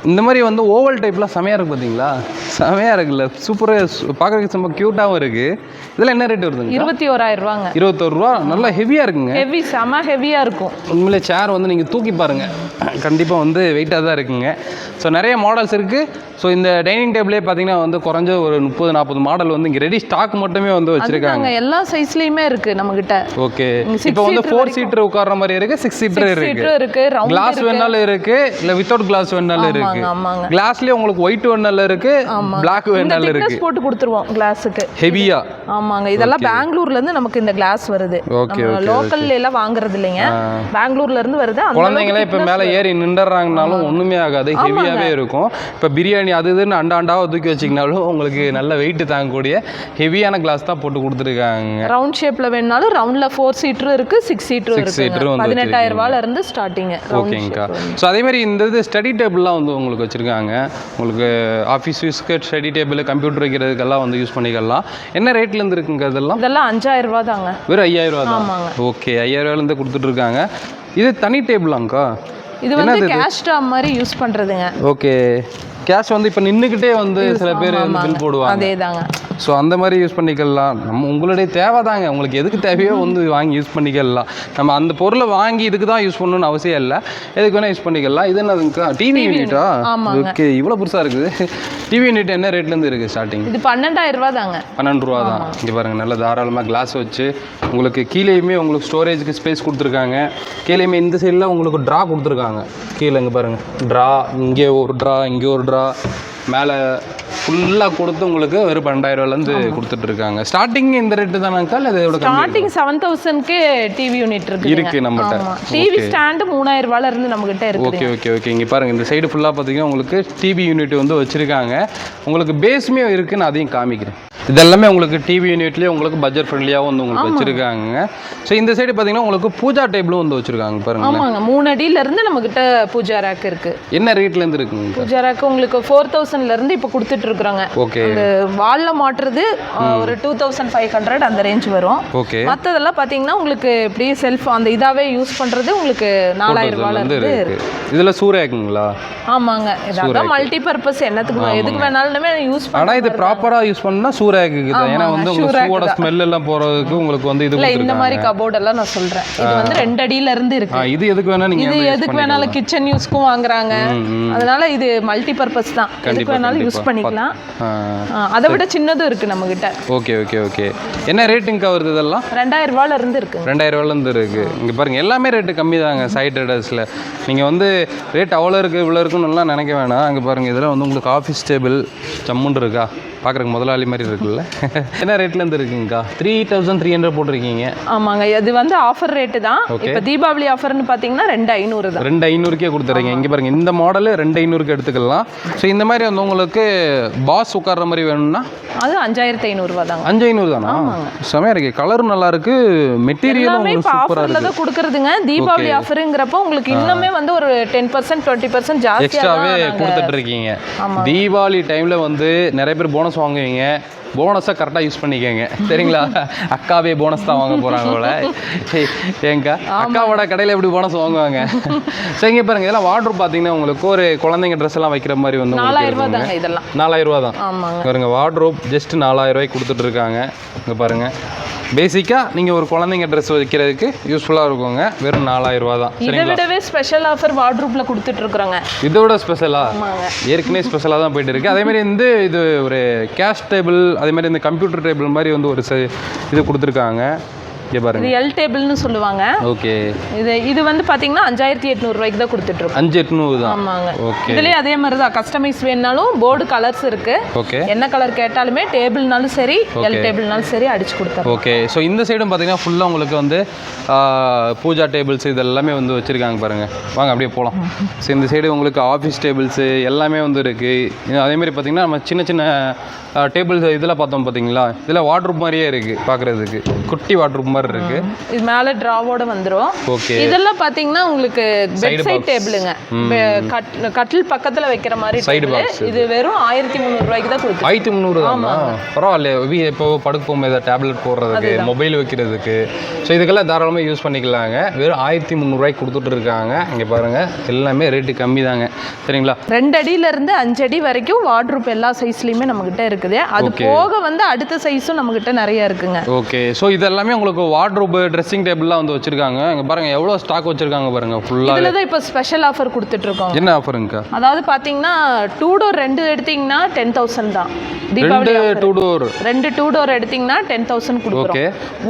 இந்த மாதிரி வந்து ஓவல் டைப்லாம் செமையாக இருக்குது பார்த்தீங்களா? செமையாக இருக்குல்ல, சூப்பராக பார்க்குறதுக்கு ரொம்ப க்யூட்டாகவும் இருக்குது. இதெல்லாம் என்ன ரேட் வருதுங்க? 21,000 ரூபாங்க. 21 ரூபா. நல்லா ஹெவியாக இருக்குங்க. ஹெவி, செம ஹெவியாக இருக்கும். உண்மையிலே சேர் வந்து நீங்கள் தூக்கி பாருங்கள், கண்டிப்பாக வந்து வெயிட்டாக தான் இருக்குங்க. ஸோ நிறைய மாடல்ஸ் இருக்குது. ஸோ இந்த டைனிங் டேபிளே பார்த்தீங்கன்னா வந்து குறைஞ்ச ஒரு 30-40 மாடல் வந்து இங்கே ரெடி ஸ்டாக் மட்டுமே வந்து வச்சுருக்காங்க. எல்லா சைஸ்லேயுமே இருக்குது நம்மகிட்ட. ஓகே, இப்போ வந்து 4 சீட்டர் உட்கார்ற மாதிரி இருக்குது, 6 சீட்டர் இருக்குது, கிளாஸ் வேணாலும் இருக்குது, இல்லை வித்தவுட் கிளாஸ் வேணாலும் இருக்குது. கிளாஸ்லயே உங்களுக்கு ஒயிட் வேணாலும் இருக்கு, Black வேணாலும் இருக்கு. போட்டு கொடுத்துருவோம் கிளாஸுக்கு ஹெவியா. ஆமாங்க, இதெல்லாம் பெங்களூர்ல இருந்து நமக்கு இந்த கிளாஸ் வருது. லோக்கல்ல எல்லாம் வாங்குறது இல்லைங்க, பெங்களூர்ல இருந்து வருது. குழந்தைங்களே இப்ப மேல ஏறி நின்றுறாங்கனாலும் ஒண்ணுமே ஆகாது, ஹெவியாவே இருக்கும். இப்ப பிரியாணி அது இதுன்னு அண்டாண்டாவா தூக்கி வச்சிங்கனாலும் உங்களுக்கு நல்ல வெயிட் தாங்கக்கூடிய ஹெவியான கிளாஸ் தான் போட்டு கொடுத்துருக்காங்க. ரவுண்ட் ஷேப்ல வேணாலும் ரவுண்ட்ல 4 சீட்டரும் இருக்கு, 6 சீட்டரும் இருக்கு. 18,000 ரூபாயில இருந்து ஸ்டார்டிங். ஓகேங்கக்கா. ஸோ அதே மாதிரி இந்த ஸ்டடி டேபிள்லாம் வந்து உங்களுக்கு வச்சுருக்காங்க. உங்களுக்கு ஆஃபீஸ் யூஸ்க்கு ஸ்டடி டேபிள், கம்ப்யூட்டர் வைக்கிறதுக்கெல்லாம் வந்து யூஸ் பண்ணிக்கலாம். என்ன ரேட்லேருந்து இருக்குங்க இதெல்லாம்? இதெல்லாம் 5,000 ரூபா தாங்க. வெறும் 5,000 ரூபா தான். ஓகே, 5,000 ரூபாயிலேருந்து கொடுத்துட்ருக்காங்க. இது தனி டேபிளாங்க்கா? இது வந்து கேஷ் டாப் மாதிரி யூஸ் பண்ணுறதுங்க. ஓகே, கேஷ் வந்து இப்போ நின்றுக்கிட்டே வந்து சில பேர் பில் போடுவாங்க. அதே தாங்க. ஸோ அந்த மாதிரி யூஸ் பண்ணிக்கலாம். நம்ம உங்களுடைய தேவை தாங்க, உங்களுக்கு எதுக்கு தேவையோ வந்து வாங்கி யூஸ் பண்ணிக்கலாம். நம்ம அந்த பொருளை வாங்கி இதுக்கு தான் யூஸ் பண்ணணும்னு அவசியம் இல்லை, எதுக்கு வேணால் யூஸ் பண்ணிக்கலாம். இது என்னதுங்கக்கா? டிவி யூனிட்டா? ஓகே, இவ்வளோ பெருசாக இருக்குது. டிவி யூனிட் என்ன ரேட்லேருந்து இருக்குது ஸ்டார்டிங்? இது 12,000 ரூபா தாங்க. 12 ரூபா தான். இங்கே பாருங்கள், நல்ல தாராளமாக கிளாஸ் வச்சு உங்களுக்கு கீழேயுமே உங்களுக்கு ஸ்டோரேஜுக்கு ஸ்பேஸ் கொடுத்துருக்காங்க. கீழேயுமே இந்த சைடில் உங்களுக்கு ட்ரா கொடுத்துருக்காங்க. கீழே இங்கே பாருங்கள், ட்ரா, இங்கே ஒரு ட்ரா, இங்கே ஒரு ட்ரா, மேலே ஃபுல்லாக கொடுத்து உங்களுக்கு வெறும் 12,000 ரூபாயிலேருந்து கொடுத்துட்ருக்காங்க. ஸ்டார்டிங் இந்த ரேட்டு தானாக்கா இல்லை இதோட? ஸ்டார்டிங் 7,000க்கு டிவி யூனிட் இருக்குது நம்மகிட்ட. டிவி ஸ்டாண்டு 3,000 ரூபாயிலேருந்து நம்மகிட்ட இருக்குது. Okay okay okay. இங்கே பாருங்கள், இந்த சைடு ஃபுல்லாக பார்த்தீங்கன்னா உங்களுக்கு டிவி யூனிட் வந்து வச்சுருக்காங்க. உங்களுக்கு பேஸுமே இருக்குன்னு அதையும் காமிக்கிறேன். இதெல்லாமே உங்களுக்கு டிவி யூனிட்லேயே உங்களுக்கு பட்ஜெட் ஃப்ரெண்ட்லியாகவும் வந்து உங்களுக்கு வச்சுருக்காங்க. ஸோ இந்த சைடு பார்த்தீங்கன்னா உங்களுக்கு பூஜா டேபிளும் வந்து வச்சுருக்காங்க பாருங்க. ஆமாங்க, 3 அடியிலேருந்து நம்மகிட்ட பூஜா ரேக் இருக்குது. என்ன ரேட்லேருந்து இருக்குங்க பூஜா ரேக்? உங்களுக்கு 4,000லேருந்து இப்போ கொடுத்துட்ருக்குறாங்க. ஓகே, அந்த வாலில் மாட்டுறது ஒரு 2,500 அந்த ரேஞ்ச் வரும். ஓகே, மற்றதெல்லாம் பார்த்தீங்கன்னா உங்களுக்கு இப்படியே செல்ஃப் அந்த இதாகவே யூஸ் பண்ணுறது உங்களுக்கு 4,000 ரூபாயிலேருந்து இருக்குது. இதில் சூரேக்குங்களா? ஆமாங்க, இதெல்லாம் மல்டி பர்பஸ், என்னத்துக்கு எதுக்கு வேணாலுமே யூஸ் பண்ணலாம். ஆனால் இது ப்ராப்பராக யூஸ் பண்ணால் சூரேக்கு தான். ஏன்னா வந்து உங்களுக்கு ஷூவோட ஸ்மெல் எல்லாம் போகிறதுக்கு உங்களுக்கு வந்து இது இல்லை, இந்த மாதிரி கபோர்ட் எல்லாம் நான் சொல்கிறேன். இது வந்து 2 அடியிலேருந்து இருக்கு. இது எதுக்கு வேணா நீங்கள் இது எதுக்கு வேணாலும் கிச்சன் யூஸ்க்கும் வாங்குறாங்க. அதனால இது மல்டி பர்பஸ் தான், எதுக்கு வேணாலும் யூஸ் பண்ணிக்கலாம். அதை விட சின்னதும் இருக்கு நம்ம கிட்ட. Okay okay okay. என்ன ரேட்டுங்க வருது இதெல்லாம்? 2,000 ரூபாயிலேருந்து இருக்கு. 2,000 ரூபாயிலேருந்து இருக்கு. இங்கே பாருங்க, எல்லாமே ரேட்டு கம்மி தாங்க சைட் ட்ரேடர்ஸில். நீங்கள் வந்து ரேட் அவ்வளோ இருக்குது இவ்வளோ இருக்குன்னு நினைக்க வேணாம். அங்கே பாருங்கள், இதெல்லாம் வந்து உங்களுக்கு ஆஃபீஸ் டேபிள் ஜம்முன்னு இருக்கா, பார்க்குறக்கு முதலாளி மாதிரி இருக்குல்ல. என்ன ரேட்லேருந்து இருக்குங்கக்கா? 3,300 போட்டிருக்கீங்க. ஆமாங்க, இது வந்து ஆஃபர் ரேட்டு தான். இப்போ தீபாவளி ஆஃபர்னு பார்த்தீங்கன்னா 2,500 தான். 2,500க்கே கொடுத்துறீங்க. இங்கே பாருங்கள், இந்த மாடலு 2,500க்கு எடுத்துக்கலாம். ஸோ இந்த மாதிரி வந்து உங்களுக்கு பாஸ் உட்கார்ற மாதிரி வேணும்னா அது 5,500 ரூபா தாங்க. 5,500 தானா? செமையாக இருக்குது, கலரும் நல்லா இருக்குது, மெட்டீரியலும் உங்களுக்கு சூப்பராக இருக்குது. தான் கொடுக்குறதுங்க. தீபாவளி ஆஃபருங்கிறப்போ உங்களுக்கு இன்னுமே வந்து ஒரு 10% 20% ஜாஸ்தியாக எக்ஸ்ட்ராவே கொடுத்துட்டு இருக்கீங்க. தீபாவளி டைமில் வந்து நிறைய பேர் போனஸ் வாங்குவீங்க. போனஸை கரெக்டாக யூஸ் பண்ணிக்கோங்க, சரிங்களா? அக்காவே போனஸ் தான் வாங்க போகிறாங்க போல. ஏங்கா, அக்காவோட கடையில் எப்படி போனஸ் வாங்குவாங்க? ஸோ இங்கே பாருங்க, இதெல்லாம் வார்ட்ரோப் பார்த்தீங்கன்னா உங்களுக்கு ஒரு குழந்தைங்க ட்ரெஸ் எல்லாம் வைக்கிற மாதிரி வந்து 4,000 ரூபா தாங்க. இதெல்லாம் 4,000 ரூபா தான் பாருங்க. வார்ட்ரோப் ஜஸ்ட் 4,000 ரூபாய்க்கு கொடுத்துட்டு இருக்காங்க. இங்கே பாருங்க, பேசிக்காக நீங்கள் ஒரு குழந்தைங்க ட்ரெஸ் வைக்கிறதுக்கு யூஸ்ஃபுல்லாக இருக்குங்க. வெறும் 4000 ரூபா தான். இதை விடவே ஸ்பெஷல் ஆஃபர் வார்ட்ரூப்ல கொடுத்துட்டு இருக்கிறோங்க. இதோட ஸ்பெஷலா ஏற்கனவே ஸ்பெஷலாக தான் போயிட்டு இருக்கு. அதே மாதிரி வந்து இது ஒரு கேஷ் டேபிள், அதே மாதிரி இந்த கம்ப்யூட்டர் டேபிள் மாதிரி வந்து ஒரு இது கொடுத்துருக்காங்க. இங்கே பாருங்க, இது எல் டேபிள்னு சொல்லுவாங்க. ஓகே. இது வந்து பாத்தீங்கன்னா 5800 ரூபாய்க்கு தான் கொடுத்துட்டு இருக்கோம். 5800 தான். ஆமாங்க. ஓகே. இதுலயே அதே மாதிரி தான் கஸ்டமைஸ் வேணாலும் போர்டு கலர்ஸ் இருக்கு. ஓகே. என்ன கலர் கேட்டாலுமே டேபிள்னாலும் சரி எல் டேபிள்னாலும் சரி அடிச்சு கொடுத்துறோம். ஓகே. ஸோ இந்த சைடும் பார்த்தீங்கன்னா ஃபுல்லாக உங்களுக்கு வந்து பூஜா டேபிள்ஸ் இது எல்லாமே வந்து வச்சுருக்காங்க பாருங்க. வாங்க அப்படியே போகலாம். ஸோ இந்த சைடு உங்களுக்கு ஆஃபீஸ் டேபிள்ஸு எல்லாமே வந்து இருக்குது. அதேமாதிரி பார்த்தீங்கன்னா நம்ம சின்ன சின்ன டேபிள்ஸ் இதில் பார்த்தோம் பார்த்தீங்களா, இதில் வார்ட்ரூப் மாதிரியே இருக்குது பார்க்குறதுக்கு. குட்டி வார்ட்ரூப் மாதிரி இருக்கு. இது மேலே ட்ராவோட வந்துடும். ஓகே. இதெல்லாம் பார்த்தீங்கன்னா உங்களுக்கு பெட் சைட் டேபிளுங்க. கட்டில் பக்கத்தில் வைக்கிற மாதிரி சைடு பாக்ஸ். இது வெறும் 1300 ரூபாய்க்கு தான் கொடுக்கும். 1300 தான். பரவாயில்ல. இப்போ படுக்க போகும்போது ஏதாவது டேப்லெட் போடுறதுக்கு, மொபைல் வைக்கிறதுக்கு, ஸோ இதுக்கெல்லாம் தாராளமாக யூஸ் பண்ணிக்கலாங்க. வெறும் 1300 ரூபாய்க்கு கொடுத்துட்டு இருக்காங்க. இங்கே பாருங்கள், எல்லாமே ரேட்டு கம்மி தாங்க. சரிங்களா? 2 அடியிலேருந்து 5 அடி வரைக்கும் வார்ட்ரூப் எல்லா சைஸ்லையுமே நம்மகிட்ட இருக்குது. அது போக வந்து அடுத்த சைஸும் நம்மகிட்ட நிறைய இருக்குங்க. ஓகே. ஸோ இதெல்லாமே உங்களுக்கு வார்ட்ரூப், ட்ரெஸ்ஸிங் டேபிள்லாம் வந்து வச்சிருக்காங்க. இங்கே பாருங்க எவ்வளோ ஸ்டாக் வச்சிருக்காங்க பாருங்க. ஃபுல்லாக இதில் தான் இப்போ ஸ்பெஷல் ஆஃபர் கொடுத்துட்டு இருக்கோம். என்ன ஆஃபருங்கக்கா? அதாவது பார்த்தீங்கன்னா 2 டோர் 2 எடுத்தீங்கன்னா 10,000 தான். தீபாவளி 2 டோர் 2 டோர் எடுத்தீங்கன்னா 10,000 கொடுக்குறோம். ஓகே.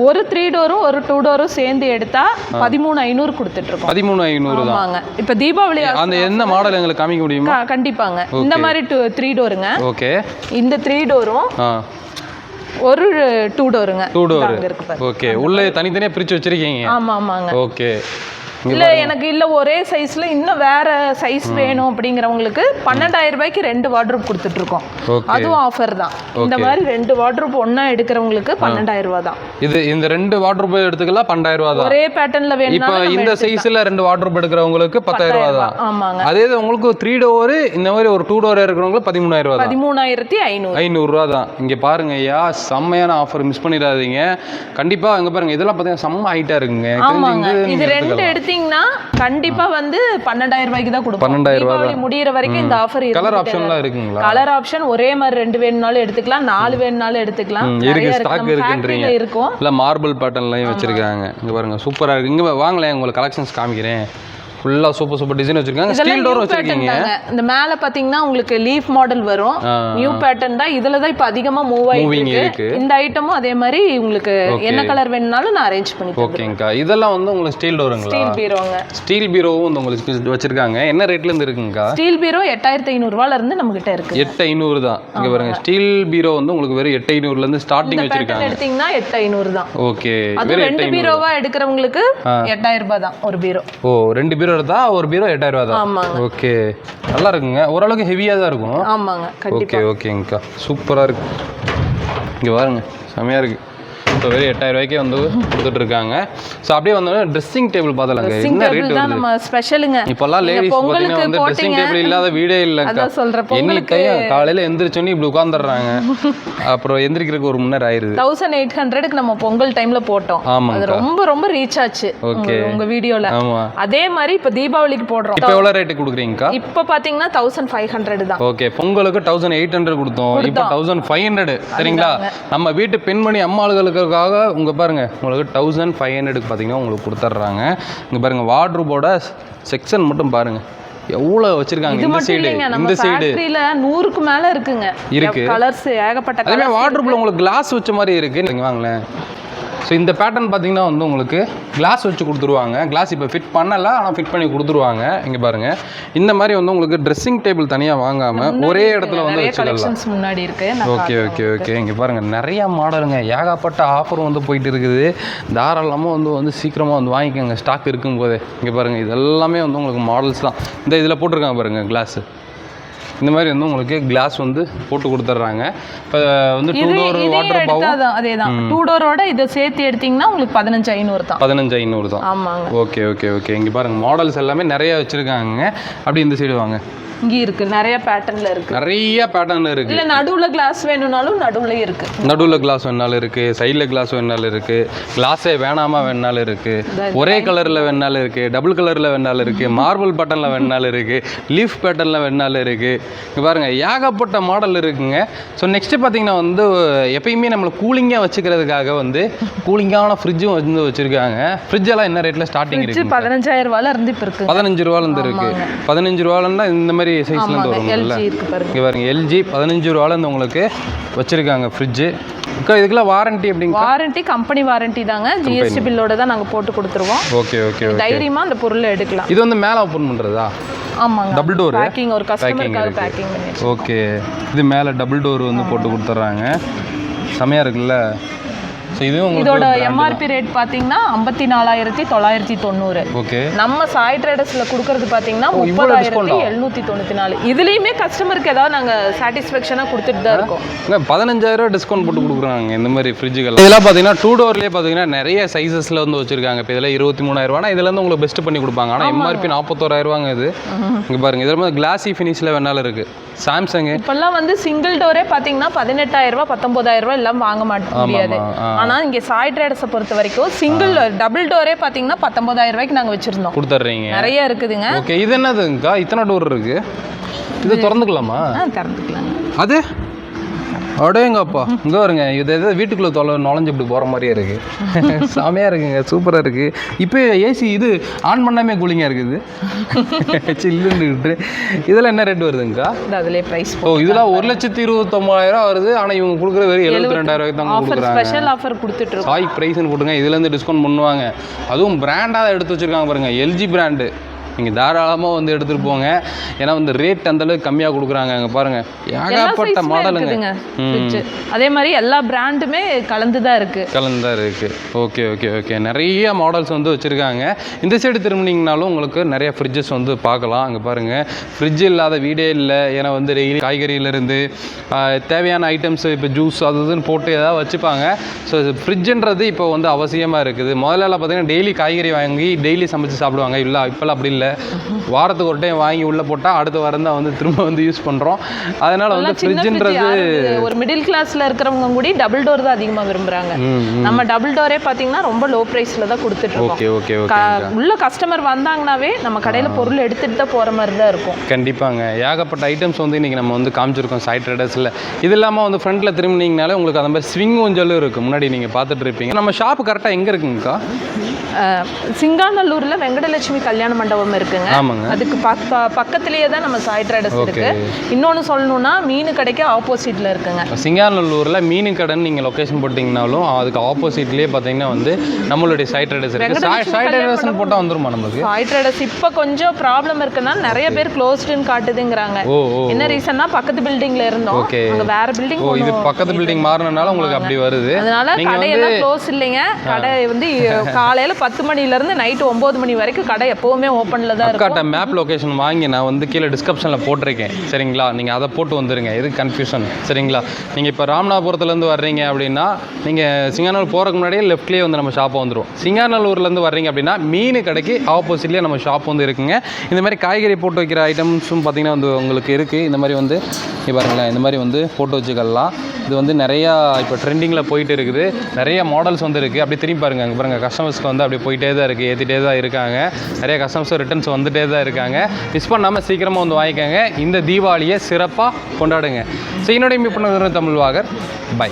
ஒரு 3 டோரும் ஒரு 2 டோரும் சேர்ந்து எடுத்தா 13,500 கொடுத்துட்டு இருக்கோம். 13,500 தான். ஆமாங்க. இப்போ தீபாவளி அந்த என்ன மாடல் எங்களுக்கு காமிக்க முடியுமா? கண்டிப்பாங்க. இந்த மாதிரி 3 டோருங்க. ஓகே. இந்த 3 டோரும் ஒரு 2 டோருங்க. 2 டோர். ஓகே. உள்ள தனித்தனியா பிரிச்சு வச்சிருக்கீங்க? ஆமா ஆமாங்க. ஓகே. இல்ல எனக்கு இல்ல ஒரே சைஸ்ல இன்னும் வேற சைஸ் வேணும் அப்படிங்கிறவங்களுக்கு 12,000 ரூபாய்க்கு 2 வார்ட்ரூப் கொடுத்துட்டு இருக்கோம். அதுவும் ஆஃபர் தான். இந்த மாதிரி 2 வார்ட்ரூப் ஒண்ணா எடுக்கிறவங்களுக்கு 12,000 ரூபாய் தான். இந்த 2 வார்ட்ரூப் எடுத்துக்கலாம் 12,000 ரூபாய் தான். ஒரே பேட்டர்ன்ல வேணும்னா இப்போ இந்த சைஸ்ல 2 வார்ட்ரூப் எடுக்கிறவங்களுக்கு 10,000 ரூபாய் தான். ஆமாங்க. அதே உங்களுக்கு 3 டோர் இந்த மாதிரி ஒரு 2 டோர் இருக்கிறவங்களுக்கு 13,000 ரூபாய் தான். 13,500 ரூபாய் தான். இங்க பாருங்க ஐயா, செம்மையான ஆஃபர், மிஸ் பண்ணிடாதீங்க கண்டிப்பா. இங்க பாருங்க, இதெல்லாம் பாத்தீங்கன்னா செம்ம ஹைட்டா இருக்குங்க. இது 2 எடுத்து கண்டிப்பா வந்து 12,000 ரூபாய்க்கு தான் கொடுப்போம். 12,000 ரூபாய் முடியற வரைக்கும் இந்த ஆஃபர் இருக்கு. கலர் ஆப்ஷன்லாம் இருக்குங்களா? கலர் ஆப்ஷன் ஒரே மாதிரி 2 வேணும்னாலும் எடுத்துக்கலாம், 4 வேணும்னாலும் எடுத்துக்கலாம். இருக்கு, ஸ்டாக் இருக்குன்றீங்க. இருக்கும். இல்ல மார்பிள் பேட்டர்ன்லயும் வச்சிருக்காங்க. இங்க பாருங்க, சூப்பரா இருக்கு. இங்க வாங்களேன், உங்களுக்கு கலெக்ஷன்ஸ் காமிக்கிறேன். ஃபுல்லா சூப்பர் டிசைன் வச்சிருக்காங்க. ஸ்டீல் டோர் வச்சிருக்கீங்க. இந்த மேல பாத்தீங்கன்னா உங்களுக்கு லீஃப் மாடல் வரும். நியூ பேட்டர்ன் தான். இதுல தான் இப்ப அதிகமா மூவ் ஆயிட்டு இருக்கு. இந்த ஐட்டமும் அதே மாதிரி உங்களுக்கு என்ன கலர் வேணும்னாலும் நான் அரேஞ்ச் பண்ணி தரேன். ஓகேங்கா. இதெல்லாம் வந்து உங்களுக்கு ஸ்டீல் டோருங்களா? ஸ்டீல் பீரோங்க. ஸ்டீல் பீரோவும் வந்து உங்களுக்கு வச்சிருக்காங்க. என்ன ரேட்ல இருந்து இருக்குங்கா? ஸ்டீல் பீரோ 8,500 ரூபாயில இருந்து நம்ம கிட்ட இருக்கு. 8,500 தான். இங்க பாருங்க, ஸ்டீல் பீரோ வந்து உங்களுக்கு வெறும் 8,500ல இருந்து ஸ்டார்டிங் வச்சிருக்காங்க. எடுத்தீங்கன்னா 8,500 தான். ஓகே. அது 2 பீரோவா எடுக்கிறவங்களுக்கு 8,000 ரூபாய் தான் ஒரு பீரோ. ஓ, 2 பீரோ எடுத்தா ஒரு பீரோ 8,000 ரூபாய் தான். ஆமாங்க. ஓகே. நல்லா இருக்குங்க. ஓரளவுக்கு ஹெவியா தான் இருக்கும். ஆமாங்க. ஓகே ஓகேங்கக்கா, சூப்பரா இருக்கு. இங்க பாருங்க, செமையா இருக்கு. இப்போ வெறும் 8,000 ரூபாய்க்கே வந்து கொடுத்துட்டு இருக்காங்க. ஸோ அப்படியே வந்தோன்னா ட்ரெஸ்ஸிங் டேபிள் பார்த்தலாங்க. என்ன ரேட் தான் நம்ம ஸ்பெஷலுங்க. இப்போல்லாம் லேடிஸ் பார்த்தீங்கன்னா வந்து ட்ரெஸ்ஸிங் டேபிள் இல்லாத வீடே இல்லைக்கா. என்னைக்கு காலையில் எந்திரிச்சோன்னே இப்படி உட்காந்துடுறாங்க. அப்புறம் எந்திரிக்கிறதுக்கு ஒரு முன்னேற ஆயிருது. 1800க்கு நம்ம பொங்கல் டைம்ல போட்டோம். ஆமாம், அது ரொம்ப ரொம்ப ரீச் ஆச்சு. ஓகே. உங்க வீடியோல. ஆமா. அதே மாதிரி இப்போ தீபாவளிக்கு போடுறோம். இப்போ எவ்வளோ ரேட்டு கொடுக்குறீங்கக்கா? இப்போ பார்த்தீங்கன்னா 1,500 தான். ஓகே. பொங்கலுக்கு 1,800 கொடுத்தோம். இப்போ 1,500. சரிங்களா? நம்ம வீட்டு பெண்மணி அம்மாளுகளுக்கு உங்க பாருங்க, உங்களுக்கு 1,500க்கு பார்த்தீங்கன்னா உங்களுக்கு கொடுத்துட்றாங்க. இங்க பாருங்க, வார்ட்ரூபோட செக்ஷன் மட்டும் பாருங்க எவ்வளவு வச்சிருக்காங்க. இந்த சைடு, இந்த சைடு 100க்கு மேல இருக்குங்க. இருக்கு கலர்ஸ் ஏகப்பட்ட. அதே வார்ட்ரூப்ல உங்களுக்கு கிளாஸ் வச்ச மாதிரி இருக்கு. நீங்க வாங்களேன். ஸோ இந்த பேட்டர்ன் பார்த்தீங்கன்னா வந்து உங்களுக்கு கிளாஸ் வச்சு கொடுத்துருவாங்க. கிளாஸ் இப்போ ஃபிட் பண்ணல, ஆனால் ஃபிட் பண்ணி கொடுத்துருவாங்க. இங்கே பாருங்கள், இந்த மாதிரி வந்து உங்களுக்கு ட்ரெஸ்ஸிங் டேபிள் தனியாக வாங்காமல் ஒரே இடத்துல வந்து வச்சுக்கலாம். முன்னாடி இருக்கு. Okay okay okay. இங்கே பாருங்கள், நிறையா மாடலுங்க, ஏகப்பட்ட ஆஃபர் வந்து போயிட்டு இருக்குது. தாராளமாக வந்து சீக்கிரமாக வந்து வாங்கிக்கோங்க, ஸ்டாக் இருக்கும்போதே. இங்கே பாருங்கள், இது எல்லாமே வந்து உங்களுக்கு மாடல்ஸ் தான். இந்த இதில் போட்டிருக்காங்க பாருங்கள் கிளாஸு. இந்த மாதிரி வந்து உங்களுக்கு கிளாஸ் வந்து போட்டு கொடுத்துட்றாங்க. இப்போ வந்து 2 டோர் வாட்டர் பவர் அதே தான். 2 டோரோட இதை சேர்த்து எடுத்தீங்கன்னா உங்களுக்கு 15,500 தான். 15,500 தான். ஆமாங்க. Okay okay okay. இங்கே பாருங்கள், மாடல்ஸ் எல்லாமே நிறைய வச்சுருக்காங்க. அப்படி இந்த சைடு வாங்க. இங்கே இருக்கு நிறைய பேட்டர்ன்ல இருக்கு. நிறைய பேட்டர்ன் இருக்கு. இல்ல நடுவுல கிளாஸ் வேணும்னாலும் நடுவுல இருக்கு. நடுவுல கிளாஸ் வேணாலும் இருக்கு, சைடுல கிளாஸ் வேணாலும் இருக்கு, கிளாஸே வேணாமா வேணாலும் இருக்கு, ஒரே கலர்ல வேணாலும் இருக்கு, டபுள் கலர்ல வேணாலும் இருக்கு, மார்பிள் பேட்டர்ன்ல வேணாலும் இருக்கு, லீஃப் பேட்டர்ன்ல வேணாலும் இருக்கு. இங்க பாருங்க ஏகப்பட்ட மாடல் இருக்குங்க. ஸோ நெக்ஸ்ட் பார்த்தீங்கன்னா வந்து எப்பயுமே நம்மளை கூலிங்காக வச்சுக்கிறதுக்காக வந்து கூலிங்கான ஃப்ரிட்ஜும் வந்து வச்சிருக்காங்க. ஃப்ரிட்ஜ் எல்லாம் என்ன ரேட்ல ஸ்டார்டிங் இருக்கு? 15,000 ரூபாயில இருந்து இப்போ இருக்கு. 15 ரூபாயில இருந்து இருக்கு. 15 ரூபாயிலன்னா இந்த மாதிரி சைஸ்ல இருந்து வரும்ல. இங்க பாருங்க எல்ஜி 15 ரூபாயில இருந்து உங்களுக்கு வச்சிருக்காங்க ஃப்ரிட்ஜ். இதுக்குள்ள வாரண்டி எப்படிங்க? வாரண்டி கம்பெனி வாரண்டி தாங்க. ஜிஎஸ்டி பில்லோட தான் நாங்க போட்டு கொடுத்துருவோம். Okay okay okay. தைரியமா அந்த பொருளை எடுக்கலாம். இது வந்து மேல ஓபன் பண்றதா? ஆமாங்க. டபுள் டோர் பேக்கிங் ஒரு கஸ்டமருக்காக பேக்கிங் பண்ணி. ஓகே. இது மேல டபுள் டோர் வந்து போட்டு கொடுத்துறாங்க. செமையா இருக்குல்ல. ஸோ இதுவும் இதோட எம்ஆர்பி ரேட் பார்த்தீங்கன்னா 54,990. ஓகே. நம்ம சாய் ட்ரேடர்ஸ்ல கொடுக்கறது பார்த்தீங்கன்னா 30,794. இதுலயுமே கஸ்டமருக்கு ஏதாவது நாங்க சாட்டிஸ்ஃபேக்ஷனா கொடுத்துட்டு தான் இருக்கோம். 15,000 டிஸ்கவுண்ட் போட்டு கொடுக்குறாங்க இந்த மாதிரி ஃப்ரிட்ஜுகள். இதெல்லாம் பார்த்தீங்கன்னா 2 டோர்லேயே பார்த்தீங்கன்னா நிறைய சைஸஸ்ல வந்து வச்சிருக்காங்க. இப்போ இதில் 23,000 ரூபா, இதுல இருந்து உங்களுக்கு பெஸ்ட் பண்ணி கொடுப்பாங்க. ஆனால் எம்ஆர்பி 41,000 ரூபாங்க. இது இங்க பாருங்க, இதில் வந்து கிளாசி ஃபினிஷ்ல வேணாலும் இருக்கு. சாம்சங் இப்பெல்லாம் வந்து சிங்கிள் டோரே பார்த்தீங்கன்னா 18,000 ரூபா 19,000 ரூபா எல்லாம் வாங்க முடியாது. ஆனா இங்க சாய் ட்ரேடர்ஸை பொறுத்த வரைக்கும் சிங்கிள் டபுள் டோரே பார்த்தீங்கன்னா 19,000 ரூபாய்க்கு நாங்க வச்சிருந்தோம். கொடுத்துட்றீங்க. நிறைய இருக்குதுங்க. ஓகே. இது என்னதுங்கக்கா? இத்தனை டோர் இருக்கு. இது திறந்துக்கலாமா? திறந்துக்கலாம். அது அடேங்கப்பா, இங்கே வருங்க. இது எதாவது வீட்டுக்குள்ளே நுழைஞ்சு இப்படி போகிற மாதிரியே இருக்கு. செமையாக இருக்குங்க, சூப்பராக இருக்கு. இப்போ ஏசி இது ஆன் பண்ணாமே கூலிங்காக இருக்குது. சில்லுன்னுக்கிட்டு இதெல்லாம் என்ன ரேட் வருதுங்கக்கா? அதுலேயே ப்ரைஸ். ஓ, இதெல்லாம் 1,29,000 வருது. ஆனால் இவங்க கொடுக்குற வெறும் 72,000 தான் கொடுக்குறாங்க. ஸ்பெஷல் ஆஃபர் கொடுத்துட்டு சாய் ப்ரைஸ்ன்னு போட்டுங்க. இதுலேருந்து டிஸ்கவுண்ட் பண்ணுவாங்க. அதுவும் பிராண்டாக எடுத்து வச்சுருக்காங்க பாருங்கள், எல்ஜி பிராண்டு. நீங்கள் தாராளமாக வந்து எடுத்துகிட்டு போங்க. ஏன்னா வந்து ரேட் அந்தளவுக்கு கம்மியாக கொடுக்குறாங்க. அங்கே பாருங்கள் ஏகப்பட்ட மாடலுங்க. அதே மாதிரி எல்லா பிராண்டுமே கலந்து தான் இருக்குது. Okay okay okay. நிறைய மாடல்ஸ் வந்து வச்சுருக்காங்க. இந்த சைடு திரும்பினீங்கனாலும் உங்களுக்கு நிறைய ஃப்ரிட்ஜஸ் வந்து பார்க்கலாம். அங்கே பாருங்கள், ஃப்ரிட்ஜ் இல்லாத வீடே இல்லை. ஏன்னா வந்து டெய்லி காய்கறியிலேருந்து தேவையான ஐட்டம்ஸ் இப்போ ஜூஸ் அது இதுன்னு போட்டு ஏதாவது வச்சுப்பாங்க. ஸோ ஃப்ரிட்ஜுன்றது இப்போ வந்து அவசியமாக இருக்குது. முதல்ல பார்த்தீங்கன்னா டெய்லி காய்கறி வாங்கி டெய்லி சமைச்சு சாப்பிடுவாங்க. இல்லை இப்போல்லாம் அப்படி இல்லை. வாரத்துக்கு ஒரு டைம் வாங்கி உள்ள போட்டால் அடுத்த வாரம் தான் வந்து திரும்ப வந்து யூஸ் பண்ணுறோம். அதனால வந்து ஃப்ரிட்ஜுன்றது ஒரு மிடில் கிளாஸில் இருக்கிறவங்க கூட டபுள் டோர் தான் அதிகமாக விரும்புகிறாங்க. நம்ம டபுள் டோரே பார்த்தீங்கன்னா ரொம்ப லோ ப்ரைஸில் தான் கொடுத்துட்ருக்கோம். Okay okay okay. உள்ள கஸ்டமர் வந்தாங்கன்னாவே நம்ம கடையில் பொருள் எடுத்துகிட்டு தான் போகிற மாதிரி தான் இருக்கும். கண்டிப்பாங்க. ஏகப்பட்ட ஐட்டம்ஸ் வந்து இன்றைக்கி நம்ம வந்து காமிச்சிருக்கோம் சாய் ட்ரேடர்ஸில். இது இல்லாமல் வந்து ஃப்ரண்ட்டில் திரும்பினீங்கனாலே உங்களுக்கு அந்த மாதிரி ஸ்விங் ஊஞ்சலும் இருக்குது. முன்னாடி நீங்கள் பார்த்துட்டு இருப்பீங்க. நம்ம ஷாப்பு கரெக்டாக எங்கே இருக்குங்கக்கா? சிங்காநல்லூரில் வெங்கடலட்சுமி கல்யாண மண்டபம் இருக்குங்க. ஆமாங்க. அதுக்கு பக்கத்துலேயே தான் நம்ம சாய் ட்ரேடர்ஸ் இருக்கு. இன்னொன்று சொல்லணும்னா மீன் கடைக்கு ஆப்போசிட்டில் இருக்குங்க. சிங்காநல்லூரில் மீன் கடைன்னு நீங்கள் லொக்கேஷன் போட்டிங்கனாலும் அதுக்கு ஆப்போசிட்லேயே பார்த்தீங்கன்னா வந்து நம்மளுடைய சாய் ட்ரேடர்ஸ் இருக்குது. சாய் ட்ரேடர்ஸ்னு போட்டால் வந்துருமா நம்மளுக்கு? சாய் ட்ரேடர்ஸ் இப்போ கொஞ்சம் ப்ராப்ளம் இருக்குன்னா நிறைய பேர் க்ளோஸ்டுன்னு காட்டுதுங்கிறாங்க. என்ன ரீசன்னா பக்கத்து பில்டிங்ல இருந்தோம், அங்க வேற பில்டிங். இது பக்கத்து பில்டிங் மாறினால உங்களுக்கு அப்படி வருது. அதனால கடையெல்லாம் க்ளோஸ் இல்லைங்க. கடை வந்து காலையில 10 மணில இருந்து நைட் 9 மணி வரைக்கும் கடை எப்பவுமே ஓப்பன்ல தான் இருக்கும். மேப் லொகேஷன் வாங்கி நான் வந்து கீழே டிஸ்கிரிப்ஷனில் போட்டிருக்கேன். சரிங்களா? நீங்கள் அதை போட்டு வந்துருங்க. இது கன்ஃபியூஷன். சரிங்களா? நீங்கள் இப்போ ராமநாதபுரத்துலேருந்து வர்றீங்க அப்படின்னா நீங்கள் சிங்காநல்லூர் போகிறதுக்கு முன்னாடியே லெஃப்ட்லேயே வந்து நம்ம ஷாப் வந்துடும். சிங்காநல்லூர்லேருந்து வர்றீங்க அப்படின்னா மீன் கடைக்கு ஆப்போசிட்லேயே நம்ம ஷாப் வந்து இருக்குங்க. இந்த மாதிரி காய்கறி போட்டு வைக்கிற ஐட்டம்ஸும் பார்த்திங்கன்னா வந்து உங்களுக்கு இருக்குது. இந்த மாதிரி வந்து பாருங்களேன், இந்த மாதிரி வந்து போட்டு வச்சுக்கலாம். இது வந்து நிறையா இப்போ ட்ரெண்டிங்கில் போயிட்டு இருக்குது. நிறைய மாடல்ஸ் வந்து இருக்குது. அப்படி திரும்பி பாருங்கள், அங்கே பாருங்கள், கஸ்டமர்ஸ்க்கு வந்து அப்படி போயிட்டே தான் இருக்குது, ஏற்றிட்டே தான் இருக்காங்க. நிறைய கஸ்டமர்ஸ் ரிட்டர்ன்ஸ் வந்துட்டே தான் இருக்காங்க. மிஸ் பண்ணாமல் சீக்கிரமாக வந்து வாங்கிக்கோங்க. இந்த தீபாவளியை சிறப்பாக கொண்டாடுங்க. ஸோ என்னுடைய மீட் பண்ண தமிழ்வாகர். பை.